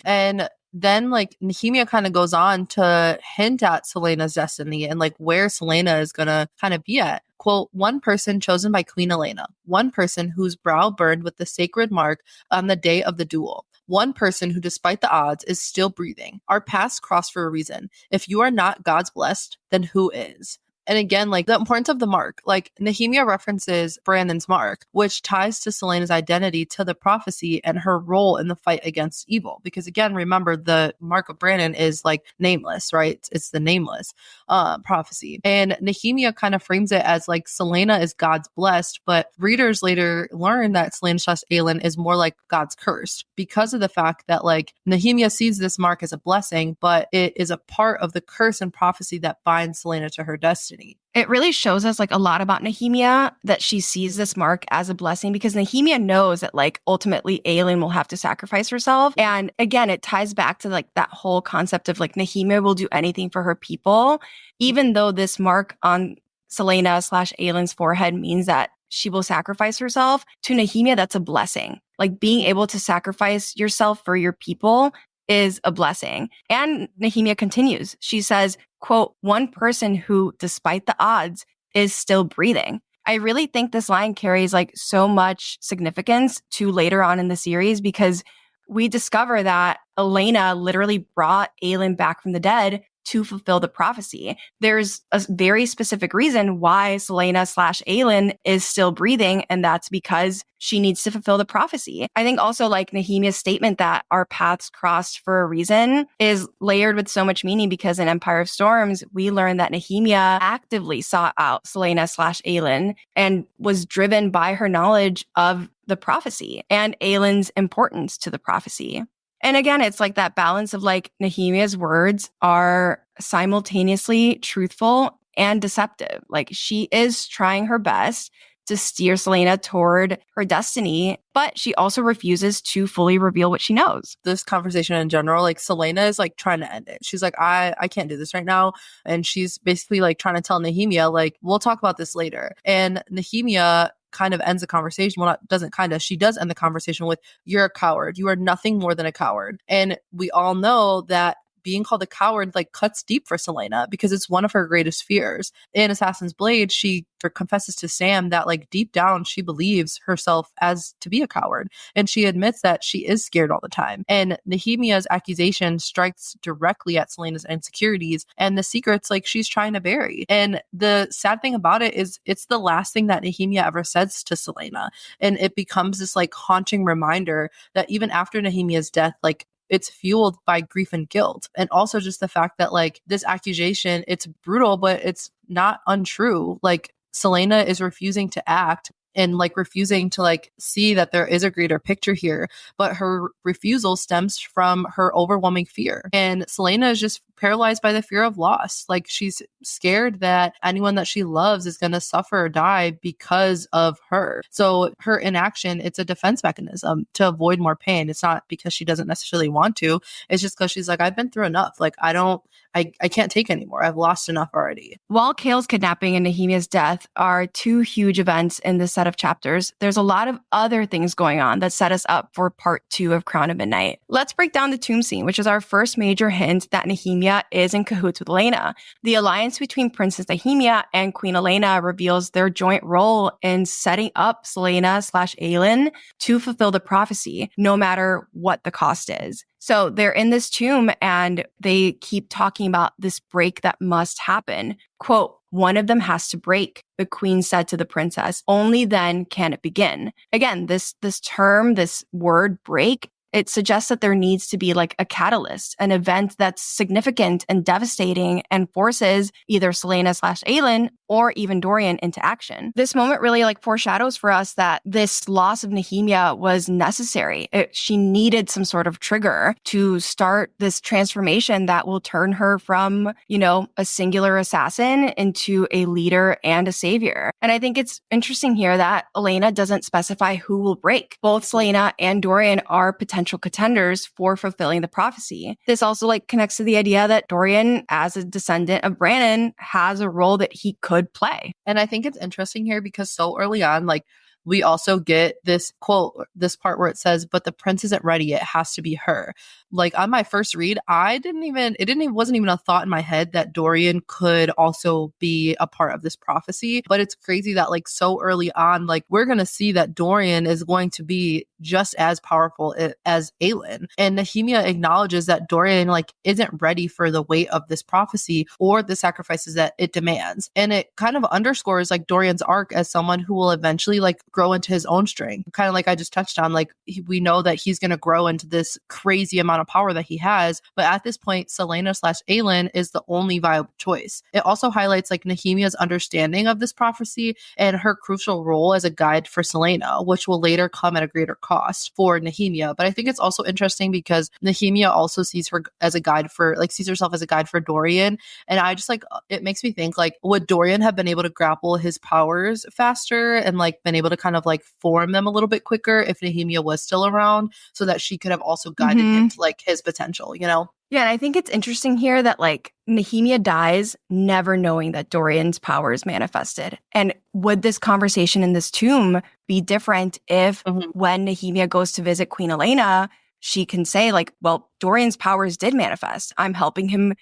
And then like Nehemia kind of goes on to hint at Selena's destiny and like where Selena is gonna kind of be at. Quote, "One person chosen by Queen Elena, one person whose brow burned with the sacred mark on the day of the duel, one person who despite the odds is still breathing. Our paths cross for a reason. If you are not God's blessed, then who is?" And again, like the importance of the mark, like Nehemia references Brandon's mark, which ties to Selena's identity to the prophecy and her role in the fight against evil. Because again, remember the mark of Brandon is like nameless, right? It's the nameless prophecy. And Nehemia kind of frames it as like Selena is God's blessed, but readers later learn that Selena / Aelin is more like God's cursed because of the fact that like Nehemia sees this mark as a blessing, but it is a part of the curse and prophecy that binds Selena to her destiny. It really shows us like a lot about Nehemia that she sees this mark as a blessing because Nehemia knows that like ultimately Aelin will have to sacrifice herself. And again, it ties back to like that whole concept of like Nehemia will do anything for her people, even though this mark on Selena / Aelin's forehead means that she will sacrifice herself. To Nehemia, that's a blessing. Like being able to sacrifice yourself for your people is a blessing. And Nehemia continues. She says, quote, "One person who, despite the odds, is still breathing." I really think this line carries like so much significance to later on in the series because we discover that Elena literally brought Aelin back from the dead to fulfill the prophecy. There's a very specific reason why Selena / Aelin is still breathing, and that's because she needs to fulfill the prophecy. I think also like Nehemia's statement that our paths crossed for a reason is layered with so much meaning because in Empire of Storms, we learn that Nehemia actively sought out Selena / Aelin and was driven by her knowledge of the prophecy and Aelin's importance to the prophecy. And again, it's like that balance of like Nehemia's words are simultaneously truthful and deceptive. Like she is trying her best to steer Selena toward her destiny, but she also refuses to fully reveal what she knows. This conversation in general, like Selena is like trying to end it. She's like, I can't do this right now. And she's basically like trying to tell Nehemia, like, we'll talk about this later. And Nehemia kind of ends the conversation. Well, doesn't kind of. She does end the conversation with, you're a coward. You are nothing more than a coward. And we all know that being called a coward like cuts deep for Selena because it's one of her greatest fears. In Assassin's Blade, she confesses to Sam that like deep down she believes herself as to be a coward, and she admits that she is scared all the time. And Nehemia's accusation strikes directly at Selena's insecurities and the secrets like she's trying to bury. And the sad thing about it is it's the last thing that Nehemia ever says to Selena, and it becomes this like haunting reminder that even after Nehemia's death, like it's fueled by grief and guilt. And also just the fact that like this accusation, it's brutal, but it's not untrue. Like Selena is refusing to act and like refusing to like see that there is a greater picture here, but her refusal stems from her overwhelming fear. And Selena is just paralyzed by the fear of loss. Like she's scared that anyone that she loves is going to suffer or die because of her. So her inaction, it's a defense mechanism to avoid more pain. It's not because she doesn't necessarily want to. It's just because she's like, I've been through enough. Like I can't take anymore. I've lost enough already. While Kale's kidnapping and Nehemia's death are two huge events in this set of chapters, there's a lot of other things going on that set us up for part 2 of Crown of Midnight. Let's break down the tomb scene, which is our first major hint that Nehemia is in cahoots with Elena. The alliance between Princess Nehemia and Queen Elena reveals their joint role in setting up Selena/Aelin to fulfill the prophecy, no matter what the cost is. So they're in this tomb and they keep talking about this break that must happen. Quote, one of them has to break, the queen said to the princess. Only then can it begin. Again, this term, this word break, it suggests that there needs to be like a catalyst, an event that's significant and devastating and forces either Selena/Aelin or even Dorian into action. This moment really like foreshadows for us that this loss of Nehemia was necessary. She needed some sort of trigger to start this transformation that will turn her from, a singular assassin into a leader and a savior. And I think it's interesting here that Elena doesn't specify who will break. Both Selena and Dorian are potential contenders for fulfilling the prophecy. This also like connects to the idea that Dorian, as a descendant of Brannon, has a role that he could play. And I think it's interesting here because so early on, like we also get this quote, this part where it says, but the prince isn't ready. It has to be her. Like on my first read, it wasn't even a thought in my head that Dorian could also be a part of this prophecy. But it's crazy that like so early on, like we're going to see that Dorian is going to be just as powerful as Aelin. And Nehemia acknowledges that Dorian like isn't ready for the weight of this prophecy or the sacrifices that it demands. And it kind of underscores like Dorian's arc as someone who will eventually like grow into his own strength. Kind of like I just touched on, like we know that he's going to grow into this crazy amount of power that he has. But at this point, Selena/Aelin is the only viable choice. It also highlights like Nehemia's understanding of this prophecy and her crucial role as a guide for Selena, which will later come at a greater cost for Nehemia. But I think it's also interesting because Nehemia also sees herself as a guide for Dorian. And I just like, it makes me think like, would Dorian have been able to grapple his powers faster and like been able to kind of like form them a little bit quicker if Nehemia was still around, so that she could have also guided him to like his potential, Yeah, and I think it's interesting here that like Nehemia dies never knowing that Dorian's powers manifested. And would this conversation in this tomb be different if when Nehemia goes to visit Queen Elena, she can say like, well, Dorian's powers did manifest. I'm helping him,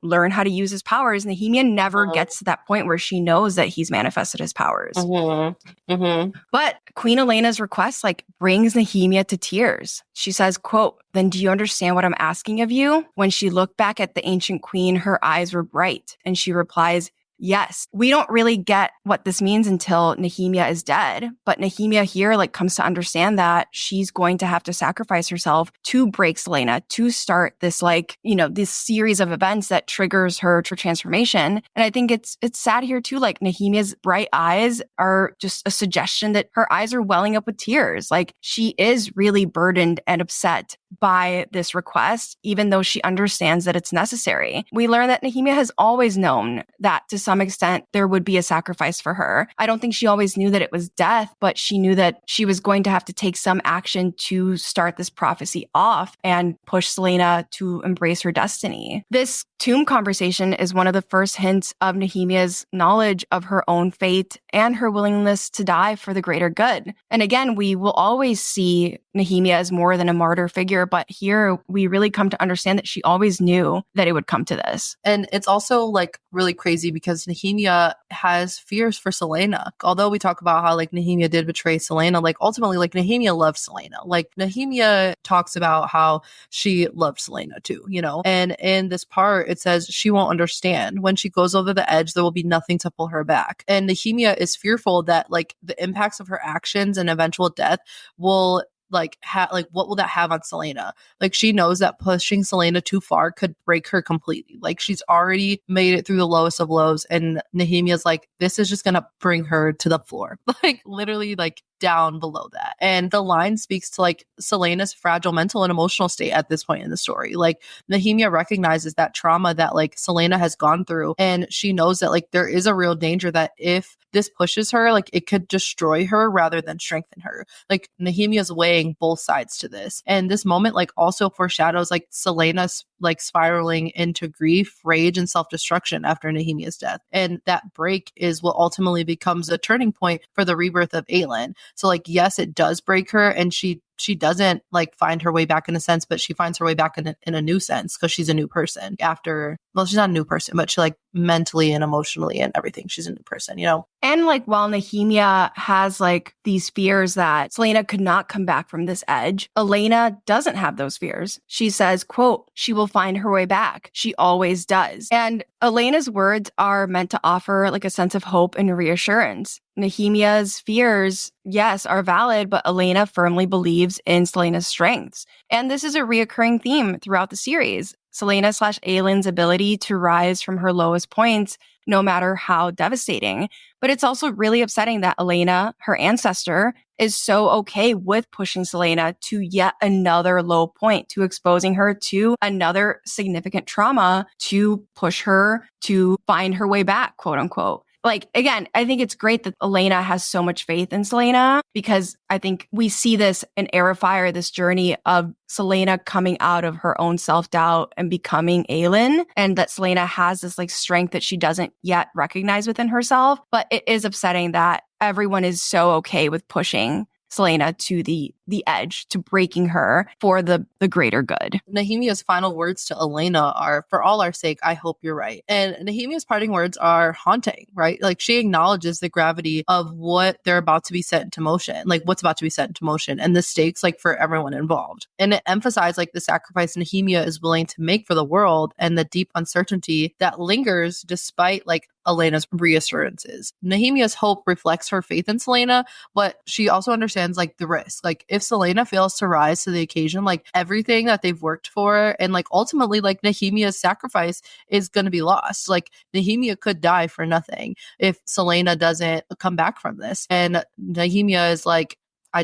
learn how to use his powers. Nehemia never gets to that point where she knows that he's manifested his powers. But Queen Elena's request like brings Nehemia to tears. She says, quote, then do you understand what I'm asking of you? When she looked back at the ancient queen, her eyes were bright. And she replies, Yes, we don't really get what this means until Nehemia is dead. But Nehemia here like comes to understand that she's going to have to sacrifice herself to break Selena, to start this like, this series of events that triggers her transformation. And I think it's sad here too. Like Nehemia's bright eyes are just a suggestion that her eyes are welling up with tears. Like she is really burdened and upset by this request, even though she understands that it's necessary. We learn that Nehemia has always known that to some extent there would be a sacrifice for her. I don't think she always knew that it was death, but she knew that she was going to have to take some action to start this prophecy off and push Selena to embrace her destiny. This tomb conversation is one of the first hints of Nehemia's knowledge of her own fate and her willingness to die for the greater good. And again, we will always see Nehemia as more than a martyr figure, but here we really come to understand that she always knew that it would come to this. And it's also like really crazy because Nehemia has fears for Selena. Although we talk about how like Nehemia did betray Selena, like ultimately like Nehemia loved Selena. Like Nehemia talks about how she loved Selena too, and in this part it says she won't understand. When she goes over the edge, there will be nothing to pull her back. And Nehemia is fearful that like the impacts of her actions and eventual death will what will that have on Selena? Like she knows that pushing Selena too far could break her completely. Like she's already made it through the lowest of lows, and Nehemia's like, this is just gonna bring her to the floor. Like literally like down below that. And the line speaks to like Selena's fragile mental and emotional state at this point in the story. Like Nehemia recognizes that trauma that like Selena has gone through, and she knows that like there is a real danger that if this pushes her, like it could destroy her rather than strengthen her. Like Nehemia's weighing both sides to this. And this moment like also foreshadows like Selena's like spiraling into grief, rage, and self-destruction after Nehemia's death. And that break is what ultimately becomes a turning point for the rebirth of Aelin. So like, yes, it does break her, and she doesn't like find her way back in a sense, but she finds her way back in a new sense because she's a new person after, well, she's not a new person, but she like mentally and emotionally and everything. She's a new person, And like while Nehemia has like these fears that Selena could not come back from this edge, Elena doesn't have those fears. She says, quote, she will find her way back. She always does. And Elena's words are meant to offer like a sense of hope and reassurance. Nehemia's fears, yes, are valid, but Elena firmly believes in Selena's strengths. And this is a reoccurring theme throughout the series. Selena/Aelin's ability to rise from her lowest points, no matter how devastating. But it's also really upsetting that Elena, her ancestor, is so okay with pushing Selena to yet another low point, to exposing her to another significant trauma, to push her to find her way back, quote unquote. Like, again, I think it's great that Elena has so much faith in Selena, because I think we see this in Heir of Fire, this journey of Selena coming out of her own self-doubt and becoming Aelin, and that Selena has this like strength that she doesn't yet recognize within herself. But it is upsetting that everyone is so okay with pushing Selena to the edge, to breaking her for the greater good. Nehemia's final words to Elena are, for all our sake, I hope you're right. And Nehemia's parting words are haunting, right? Like she acknowledges the gravity of what they're about to be set into motion, like what's about to be set into motion, and the stakes like for everyone involved. And it emphasized like the sacrifice Nehemia is willing to make for the world and the deep uncertainty that lingers despite like Elena's reassurances. Nehemia's hope reflects her faith in Selena, but she also understands like the risk. Like if Selena fails to rise to the occasion, like everything that they've worked for, and like ultimately like Nehemia's sacrifice is going to be lost. Like Nehemia could die for nothing if Selena doesn't come back from this. And Nehemia is like, I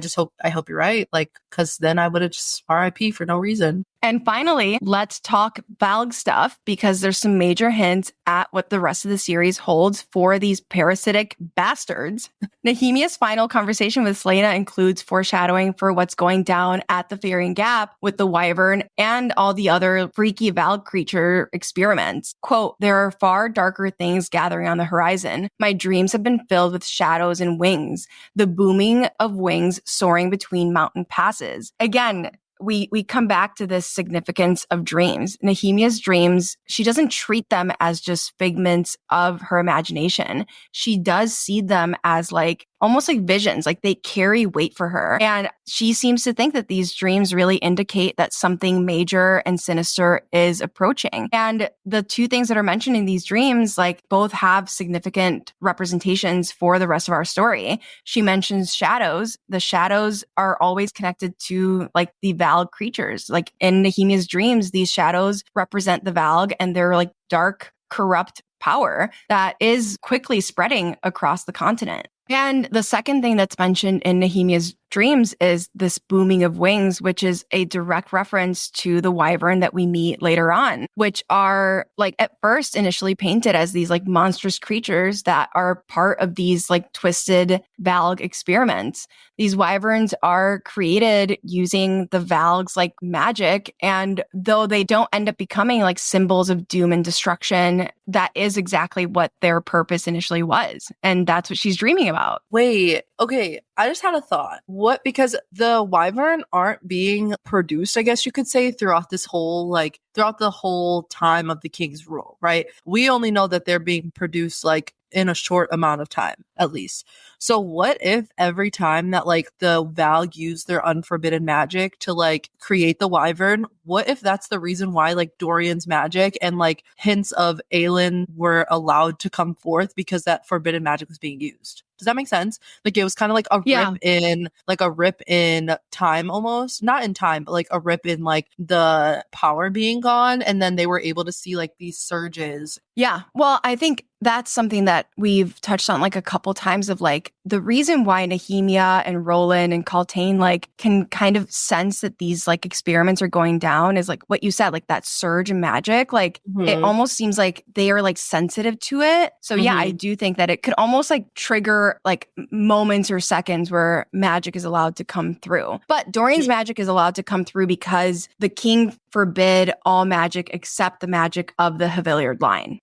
hope you're right. Like, cause then I would have just RIP for no reason. And finally, let's talk Valg stuff, because there's some major hints at what the rest of the series holds for these parasitic bastards. Nehemia's final conversation with Selena includes foreshadowing for what's going down at the Fairing Gap with the Wyvern and all the other freaky Valg creature experiments. Quote, there are far darker things gathering on the horizon. My dreams have been filled with shadows and wings, the booming of wings soaring between mountain passes. Again, we come back to this significance of dreams. Nehemia's dreams, she doesn't treat them as just figments of her imagination. She does see them as like almost like visions, like they carry weight for her. And she seems to think that these dreams really indicate that something major and sinister is approaching. And the two things that are mentioned in these dreams, like, both have significant representations for the rest of our story. She mentions shadows. The shadows are always connected to like the Valg creatures. Like in Nehemia's dreams, these shadows represent the Valg, and they're like dark, corrupt power that is quickly spreading across the continent. And the second thing that's mentioned in Nehemia's dreams is this booming of wings, which is a direct reference to the wyvern that we meet later on, which are like at first initially painted as these like monstrous creatures that are part of these like twisted Valg experiments. These wyverns are created using the Valg's like magic. And though they don't end up becoming like symbols of doom and destruction, that is exactly what their purpose initially was. And that's what she's dreaming about. Wait, okay. I just had a thought. What? Because the wyvern aren't being produced, I guess you could say, throughout the whole time of the king's rule, right? We only know that they're being produced like in a short amount of time, at least. So what if every time that like the Valg use their unforbidden magic to like create the wyvern, what if that's the reason why like Dorian's magic and like hints of Aelin were allowed to come forth, because that forbidden magic was being used? Does that make sense? Like it was kind of like a rip in time, almost not in time, but like a rip in like the power being gone. And then they were able to see like these surges. Yeah. Well, I think that's something that we've touched on like a couple times of like the reason why Nehemia and Roland and Kaltain like can kind of sense that these like experiments are going down is like what you said, like that surge in magic. Like it almost seems like they are like sensitive to it. So yeah, I do think that it could almost like trigger like moments or seconds where magic is allowed to come through. But Dorian's magic is allowed to come through because the king forbid all magic except the magic of the Haviliard line.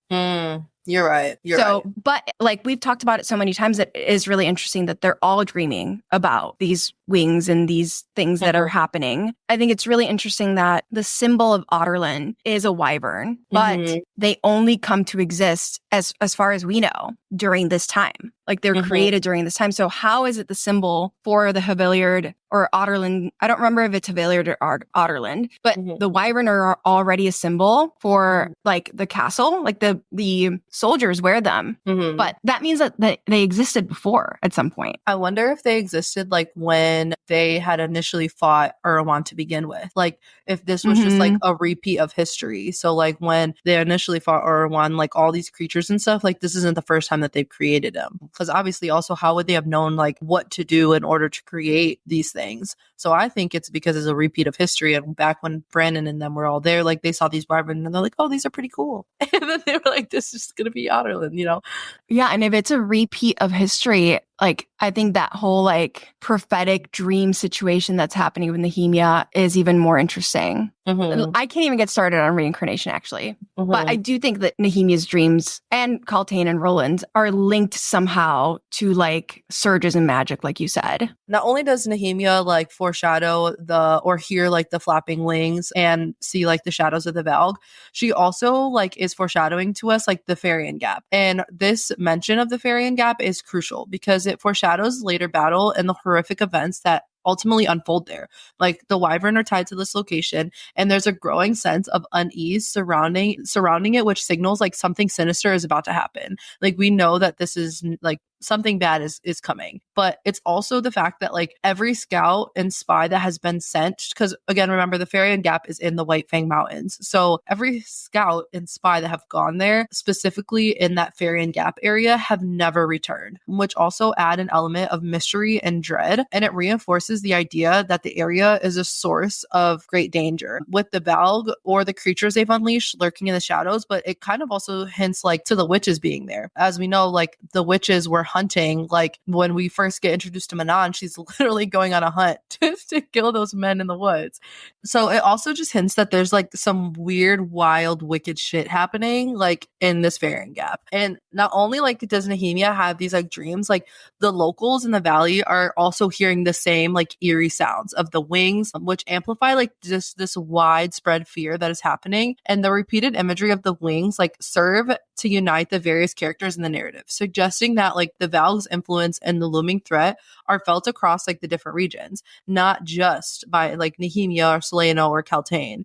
You're right. But like we've talked about it so many times that it is really interesting that they're all dreaming about these wings and these things that are happening. I think it's really interesting that the symbol of Otterlin is a wyvern, but they only come to exist as far as we know during this time. Like they're created during this time. So how is it the symbol for the Haviliard or Otterlin? I don't remember if it's Haviliard or Otterlin, but the wyvern are already a symbol for like the castle, like the soldiers wear them. But that means that they existed before at some point. I wonder if they existed like when they had initially fought Erewhon to begin with. Like if this was just like a repeat of history. So like when they initially fought Erewhon, like all these creatures and stuff, like this isn't the first time that they've created them. Because obviously also how would they have known like what to do in order to create these things? So I think it's because it's a repeat of history. And back when Brandon and them were all there, like they saw these wyvern and they're like, oh, these are pretty cool. And then they were like, this is going to be Otterlin, you know? Yeah. And if it's a repeat of history, like I think that whole like prophetic dream situation that's happening with Nehemia is even more interesting. I can't even get started on reincarnation actually. But I do think that Nehemia's dreams and Kaltain and Roland's are linked somehow to like surges in magic, like you said. Not only does Nehemia like foreshadow or hear like the flapping wings and see like the shadows of the Valg, she also like is foreshadowing to us like the Farian Gap. And this mention of the Farian Gap is crucial because it foreshadows later battle and the horrific events that ultimately unfold there. Like the wyvern are tied to this location, and there's a growing sense of unease surrounding it, which signals like something sinister is about to happen. Like we know that this is like something bad is coming. But it's also the fact that like every scout and spy that has been sent, because again, remember the Farian Gap is in the White Fang Mountains. So every scout and spy that have gone there, specifically in that Farian Gap area, have never returned, which also add an element of mystery and dread. And it reinforces the idea that the area is a source of great danger with the Valg or the creatures they've unleashed lurking in the shadows. But it kind of also hints like to the witches being there. As we know, like the witches were hunting. Like when we first get introduced to Manon, she's literally going on a hunt to kill those men in the woods. So it also just hints that there's like some weird, wild, wicked shit happening like in this Farian Gap. And not only like does Nehemia have these like dreams, like the locals in the valley are also hearing the same like eerie sounds of the wings, which amplify like just this widespread fear that is happening. And the repeated imagery of the wings like serve to unite the various characters in the narrative, suggesting that like the Valg's influence and the looming threat are felt across like the different regions, not just by like Nehemia or Seleno or Kaltain.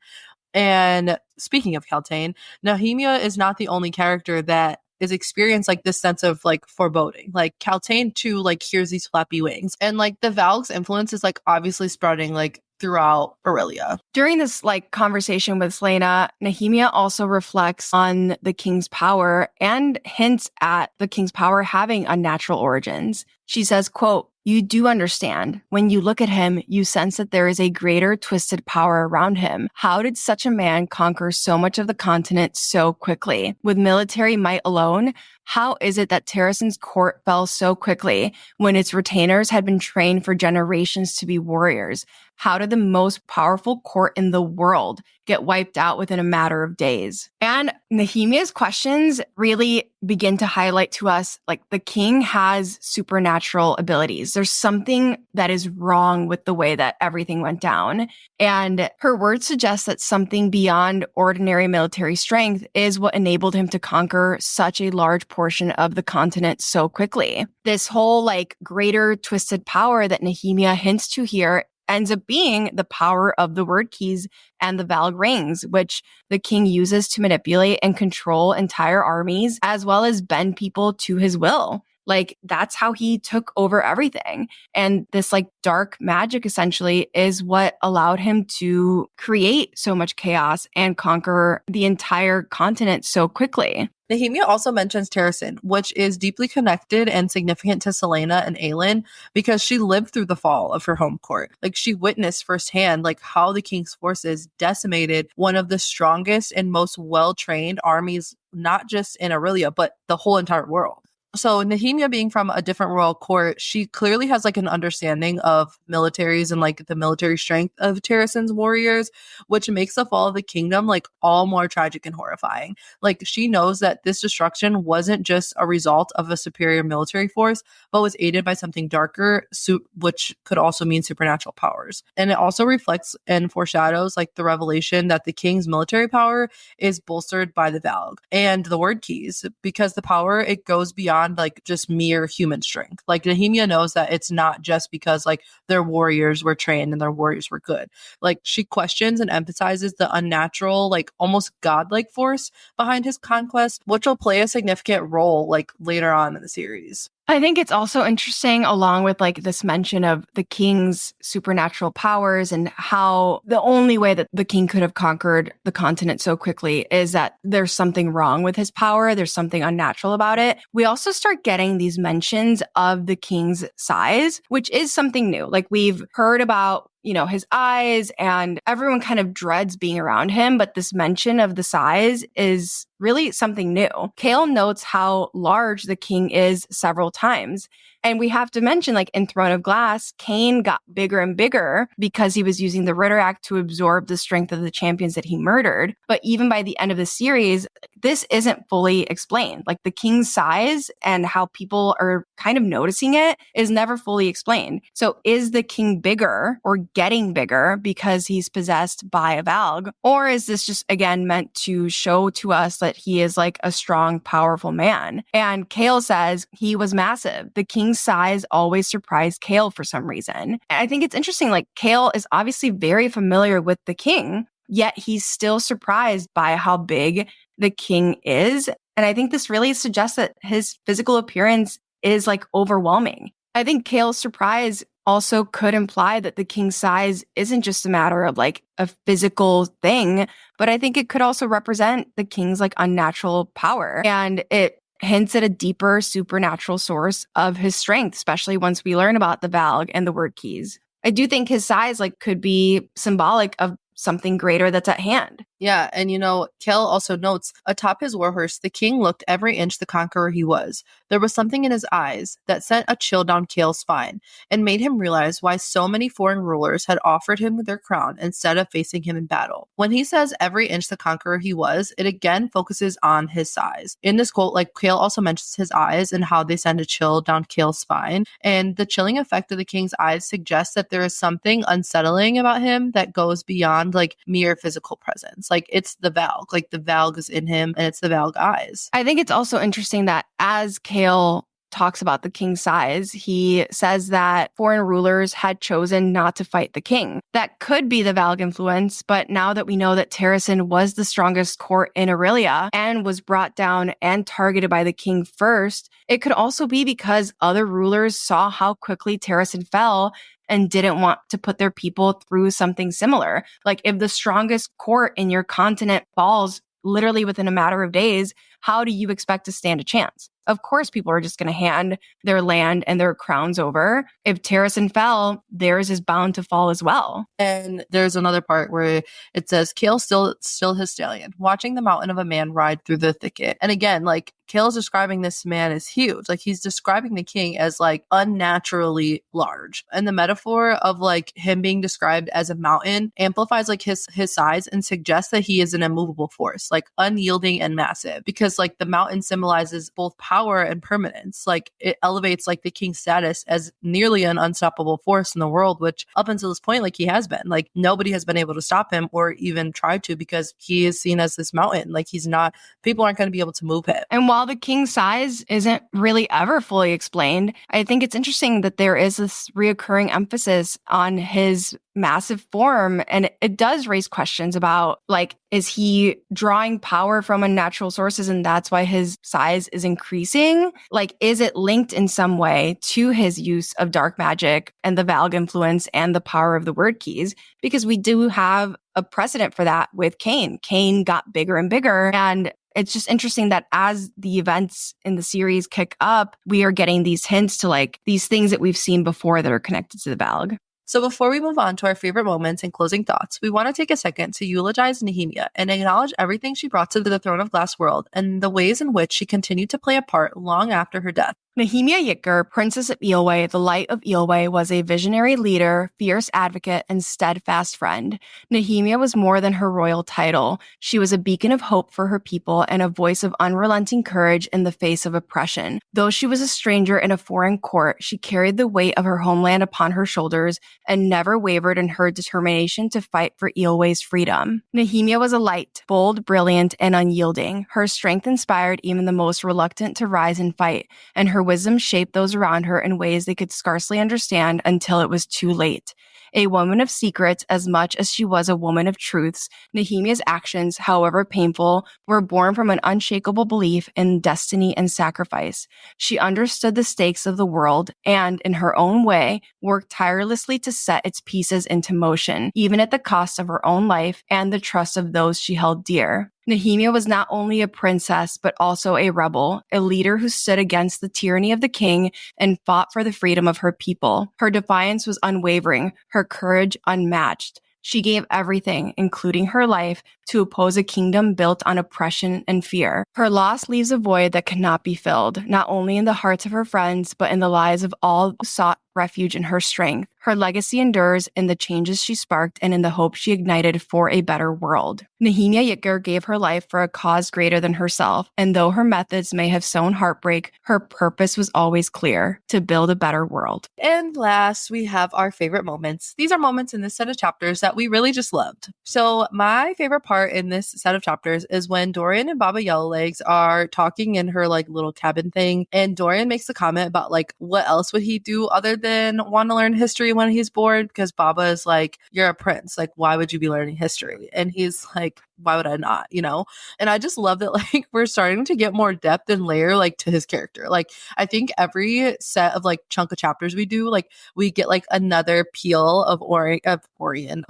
And speaking of Kaltain, Nehemia is not the only character that is experienced like this sense of like foreboding. Like Kaltain too, like hears these flappy wings. And like the Valg's influence is like obviously spreading like throughout Aurelia. During this like conversation with Selena, Nehemia also reflects on the king's power and hints at the king's power having unnatural origins. She says, quote, "You do understand. When you look at him, you sense that there is a greater twisted power around him. How did such a man conquer so much of the continent so quickly? With military might alone, how is it that Terrasen's court fell so quickly when its retainers had been trained for generations to be warriors? How did the most powerful court in the world get wiped out within a matter of days?" And Nehemia's questions really begin to highlight to us, like, the king has supernatural abilities. There's something that is wrong with the way that everything went down. And her words suggest that something beyond ordinary military strength is what enabled him to conquer such a large portion of the continent so quickly. This whole, like, greater twisted power that Nehemia hints to here ends up being the power of the word keys and the Valg rings, which the king uses to manipulate and control entire armies, as well as bend people to his will. Like, that's how he took over everything. And this like dark magic essentially is what allowed him to create so much chaos and conquer the entire continent so quickly. Nehemia also mentions Terrasen, which is deeply connected and significant to Selena and Aelin because she lived through the fall of her home court. Like, she witnessed firsthand like how the king's forces decimated one of the strongest and most well-trained armies, not just in Aurelia, but the whole entire world. So Nehemia being from a different royal court, she clearly has like an understanding of militaries and like the military strength of Terrasen's warriors, which makes the fall of the kingdom like all more tragic and horrifying. Like, she knows that this destruction wasn't just a result of a superior military force, but was aided by something darker, which could also mean supernatural powers. And it also reflects and foreshadows like the revelation that the king's military power is bolstered by the Valg and the word keys, because the power, it goes beyond like just mere human strength. Like, Nehemia knows that it's not just because like their warriors were trained and their warriors were good. Like, she questions and emphasizes the unnatural, like almost godlike force behind his conquest, which will play a significant role like later on in the series. I think it's also interesting, along with like this mention of the king's supernatural powers and how the only way that the king could have conquered the continent so quickly is that there's something wrong with his power. There's something unnatural about it. We also start getting these mentions of the king's size, which is something new. Like, we've heard about, you know, his eyes, and everyone kind of dreads being around him. But this mention of the size is really something new. Kale notes how large the king is several times. And we have to mention, like, in Throne of Glass, Cain got bigger and bigger because he was using the Ritter Act to absorb the strength of the champions that he murdered. But even by the end of the series, this isn't fully explained. Like, the king's size and how people are kind of noticing it is never fully explained. So is the king bigger or getting bigger because he's possessed by a Valg? Or is this just, again, meant to show to us that he is like a strong, powerful man? And Kale says he was massive. The king's size always surprised Kale for some reason. And I think it's interesting, like, Kale is obviously very familiar with the king, yet he's still surprised by how big the king is. And I think this really suggests that his physical appearance is like overwhelming. I think Kale's surprise also could imply that the king's size isn't just a matter of like a physical thing, but I think it could also represent the king's like unnatural power. And it hints at a deeper supernatural source of his strength, especially once we learn about the Valg and the word keys. I do think his size like could be symbolic of something greater that's at hand. Yeah, and you know, Kale also notes, atop his warhorse, the king looked every inch the conqueror he was. There was something in his eyes that sent a chill down Kale's spine and made him realize why so many foreign rulers had offered him their crown instead of facing him in battle. When he says every inch the conqueror he was, it again focuses on his size. In this quote, like, Kale also mentions his eyes and how they send a chill down Kale's spine, and the chilling effect of the king's eyes suggests that there is something unsettling about him that goes beyond like mere physical presence. Like, it's the Valg. Like, the Valg is in him and it's the Valg eyes. I think it's also interesting that as Kale talks about the king's size. He says that foreign rulers had chosen not to fight the king. That could be the Valg influence, but now that we know that Terrasen was the strongest court in Aurelia and was brought down and targeted by the king first, it could also be because other rulers saw how quickly Terrasen fell and didn't want to put their people through something similar. Like if the strongest court in your continent falls literally within a matter of days, how do you expect to stand a chance? Of course, people are just going to hand their land and their crowns over. If Terrasen fell, theirs is bound to fall as well. And there's another part where it says, Kale still his stallion, watching the mountain of a man ride through the thicket. And again, like Kale's describing this man as huge. Like he's describing the king as like unnaturally large. And the metaphor of like him being described as a mountain amplifies like his size and suggests that he is an immovable force, like unyielding and massive, because like the mountain symbolizes both power and permanence. Like it elevates like the king's status as nearly an unstoppable force in the world, which up until this point, like he has been. Like nobody has been able to stop him or even try to, because he is seen as this mountain. Like he's not, people aren't going to be able to move him. And while the king's size isn't really ever fully explained, I think it's interesting that there is this reoccurring emphasis on his massive form. And it does raise questions about, like, is he drawing power from unnatural sources and that's why his size is increasing? Like, is it linked in some way to his use of dark magic and the Valg influence and the power of the word keys? Because we do have a precedent for that with Cain. Cain got bigger and bigger, and it's just interesting that as the events in the series kick up, we are getting these hints to like these things that we've seen before that are connected to the Valg. So before we move on to our favorite moments and closing thoughts, we want to take a second to eulogize Nehemia and acknowledge everything she brought to the Throne of Glass world and the ways in which she continued to play a part long after her death. Nehemia Yitkar, Princess of Eelway, the Light of Eelway, was a visionary leader, fierce advocate, and steadfast friend. Nehemia was more than her royal title. She was a beacon of hope for her people and a voice of unrelenting courage in the face of oppression. Though she was a stranger in a foreign court, she carried the weight of her homeland upon her shoulders and never wavered in her determination to fight for Eelway's freedom. Nehemia was a light, bold, brilliant, and unyielding. Her strength inspired even the most reluctant to rise and fight, and her wisdom shaped those around her in ways they could scarcely understand until it was too late. A woman of secrets as much as she was a woman of truths, Nehemia's actions, however painful, were born from an unshakable belief in destiny and sacrifice. She understood the stakes of the world and, in her own way, worked tirelessly to set its pieces into motion, even at the cost of her own life and the trust of those she held dear. Nehemia was not only a princess, but also a rebel, a leader who stood against the tyranny of the king and fought for the freedom of her people. Her defiance was unwavering, her courage unmatched. She gave everything, including her life, to oppose a kingdom built on oppression and fear. Her loss leaves a void that cannot be filled, not only in the hearts of her friends, but in the lives of all who sought refuge in her strength. Her legacy endures in the changes she sparked and in the hope she ignited for a better world. Nehemia Yitkar gave her life for a cause greater than herself, and though her methods may have sown heartbreak, her purpose was always clear: to build a better world. And last, we have our favorite moments. These are moments in this set of chapters that we really just loved. So my favorite part in this set of chapters is when Dorian and Baba Yellowlegs are talking in her like little cabin thing, and Dorian makes a comment about like what else would he do other than want to learn history when he's bored, because Baba is like, you're a prince, like why would you be learning history? And he's like, why would I not, you know? And I just love that like we're starting to get more depth and layer like to his character. Like I think every set of like chunk of chapters we do, like we get like another peel of Dorian.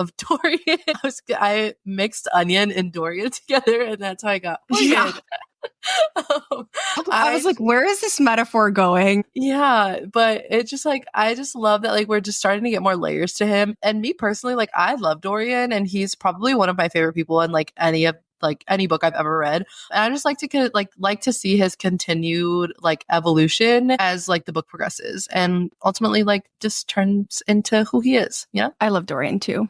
I mixed onion and Dorian together, and that's how I got Orion. Yeah. I was like, where is this metaphor going? Yeah, but it's just like, I just love that like we're just starting to get more layers to him. And me personally, like I love Dorian, and he's probably one of my favorite people in like any book I've ever read. And I just like to see his continued like evolution as like the book progresses, and ultimately like just turns into who he is. Yeah. I love Dorian too.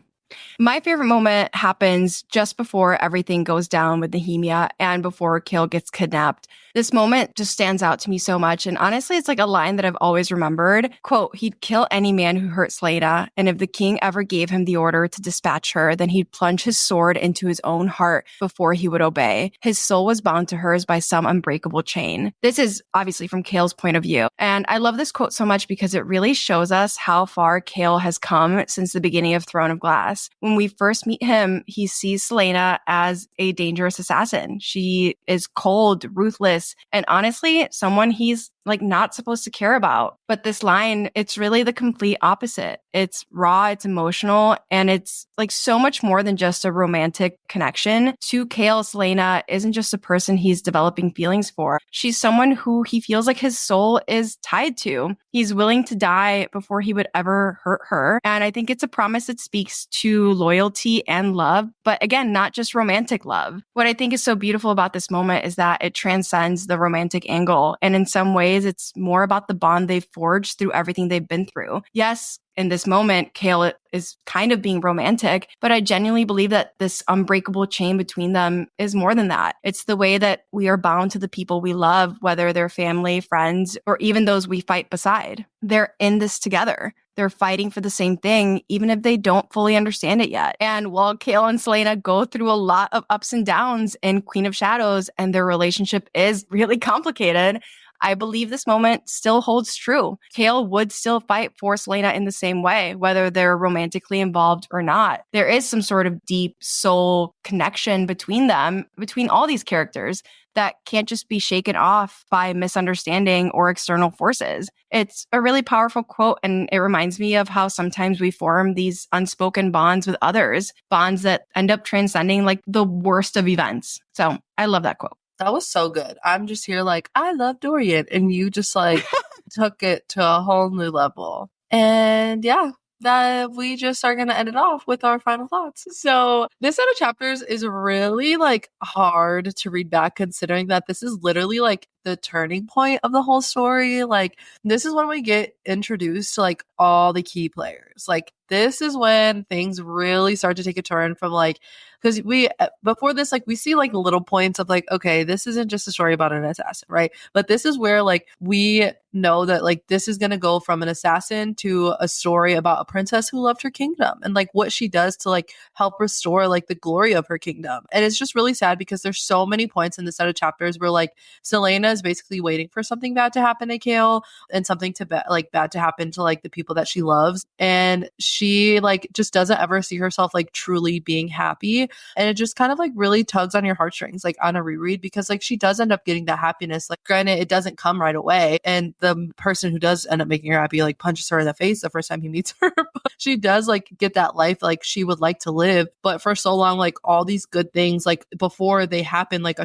My favorite moment happens just before everything goes down with Nehemia and before Kale gets kidnapped. This moment just stands out to me so much. And honestly, it's like a line that I've always remembered. Quote, he'd kill any man who hurt Slaena. And if the king ever gave him the order to dispatch her, then he'd plunge his sword into his own heart before he would obey. His soul was bound to hers by some unbreakable chain. This is obviously from Kale's point of view. And I love this quote so much because it really shows us how far Kale has come since the beginning of Throne of Glass. When we first meet him, he sees Slaena as a dangerous assassin. She is cold, ruthless, and honestly, someone he's like not supposed to care about. But this line, it's really the complete opposite. It's raw, it's emotional, and it's like so much more than just a romantic connection. To Kale, Slaena isn't just a person he's developing feelings for. She's someone who he feels like his soul is tied to. He's willing to die before he would ever hurt her. And I think it's a promise that speaks to loyalty and love, but again, not just romantic love. What I think is so beautiful about this moment is that it transcends the romantic angle. And in some ways, it's more about the bond they've forged through everything they've been through. Yes, in this moment, Kale is kind of being romantic, but I genuinely believe that this unbreakable chain between them is more than that. It's the way that we are bound to the people we love, whether they're family, friends, or even those we fight beside. They're in this together. They're fighting for the same thing, even if they don't fully understand it yet. And while Kale and Slaena go through a lot of ups and downs in Queen of Shadows, and their relationship is really complicated, I believe this moment still holds true. Kale would still fight for Slaena in the same way, whether they're romantically involved or not. There is some sort of deep soul connection between them, between all these characters, that can't just be shaken off by misunderstanding or external forces. It's a really powerful quote, and it reminds me of how sometimes we form these unspoken bonds with others, bonds that end up transcending like the worst of events. So I love that quote. That was so good. I'm just here like, I love Dorian. And you just like took it to a whole new level. And yeah, that we just are going to end it off with our final thoughts. So this set of chapters is really like hard to read back, considering that this is literally like the turning point of the whole story. Like this is when we get introduced to like all the key players. Like this is when things really start to take a turn from like, because we before this, like we see like little points of like, okay, this isn't just a story about an assassin, right? But this is where like we know that like this is going to go from an assassin to a story about a princess who loved her kingdom and like what she does to like help restore like the glory of her kingdom. And it's just really sad because there's so many points in the set of chapters where like Selena is basically waiting for something bad to happen to Kale and something to bad to happen to like the people that she loves, and she like just doesn't ever see herself like truly being happy. And it just kind of like really tugs on your heartstrings like on a reread, because like she does end up getting that happiness. Like granted, it doesn't come right away, and the person who does end up making her happy like punches her in the face the first time he meets her. But she does like get that life like she would like to live. But for so long, like all these good things, like before they happen, like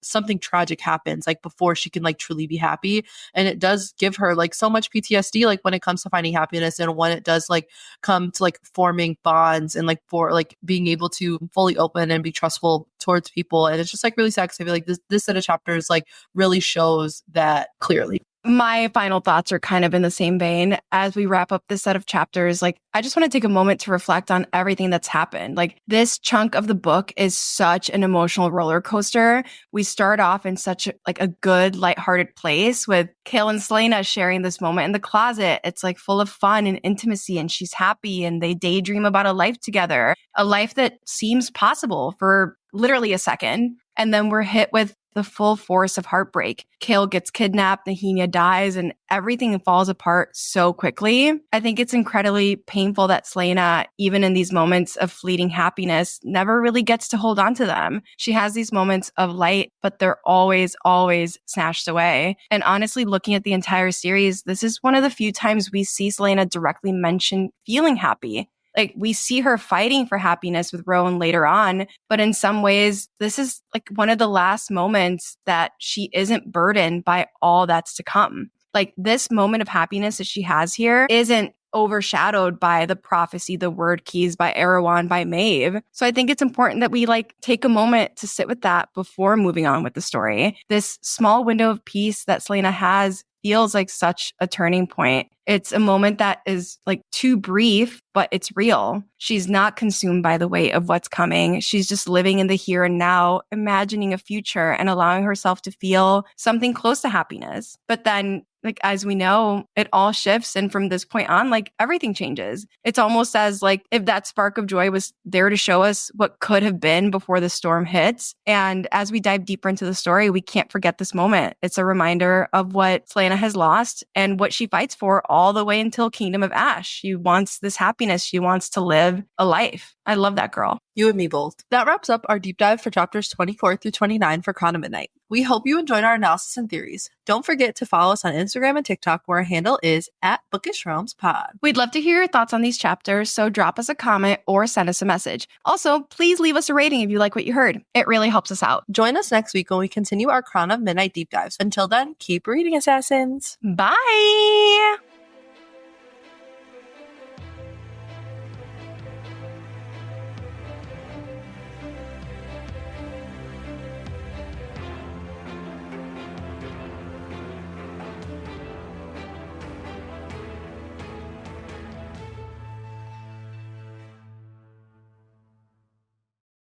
something tragic happens like before she can like truly be happy. And it does give her like so much PTSD like when it comes to finding happiness, and when it does like come to like forming bonds and like for like being able to fully open and be trustful towards people. And it's just like really sad because I feel like this set of chapters like really shows that clearly. My final thoughts are kind of in the same vein. As we wrap up this set of chapters, like I just want to take a moment to reflect on everything that's happened. Like this chunk of the book is such an emotional roller coaster. We start off in such a good, lighthearted place with Kale and Selena sharing this moment in the closet. It's like full of fun and intimacy, and she's happy, and they daydream about a life together, a life that seems possible for literally a second. And then we're hit with the full force of heartbreak. Kale gets kidnapped, Nehemia dies, and everything falls apart so quickly. I think it's incredibly painful that Selena, even in these moments of fleeting happiness, never really gets to hold on to them. She has these moments of light, but they're always, always snatched away. And honestly, looking at the entire series, this is one of the few times we see Selena directly mention feeling happy. Like we see her fighting for happiness with Rowan later on, but in some ways, this is like one of the last moments that she isn't burdened by all that's to come. Like this moment of happiness that she has here isn't overshadowed by the prophecy, the word keys by Erewhon, by Maeve. So I think it's important that we like take a moment to sit with that before moving on with the story. This small window of peace that Selena has feels like such a turning point. It's a moment that is like too brief, but it's real. She's not consumed by the weight of what's coming. She's just living in the here and now, imagining a future and allowing herself to feel something close to happiness. But then, like, as we know, it all shifts. And from this point on, like, everything changes. It's almost as like if that spark of joy was there to show us what could have been before the storm hits. And as we dive deeper into the story, we can't forget this moment. It's a reminder of what Selena has lost and what she fights for all the way until Kingdom of Ash. She wants this happiness. She wants to live a life. I love that girl. You and me both. That wraps up our deep dive for chapters 24 through 29 for Crown of Midnight. We hope you enjoyed our analysis and theories. Don't forget to follow us on Instagram and TikTok, where our handle is @BookishRealmsPod. We'd love to hear your thoughts on these chapters, so drop us a comment or send us a message. Also, please leave us a rating if you like what you heard. It really helps us out. Join us next week when we continue our Crown of Midnight deep dives. Until then, keep reading, Assassins. Bye!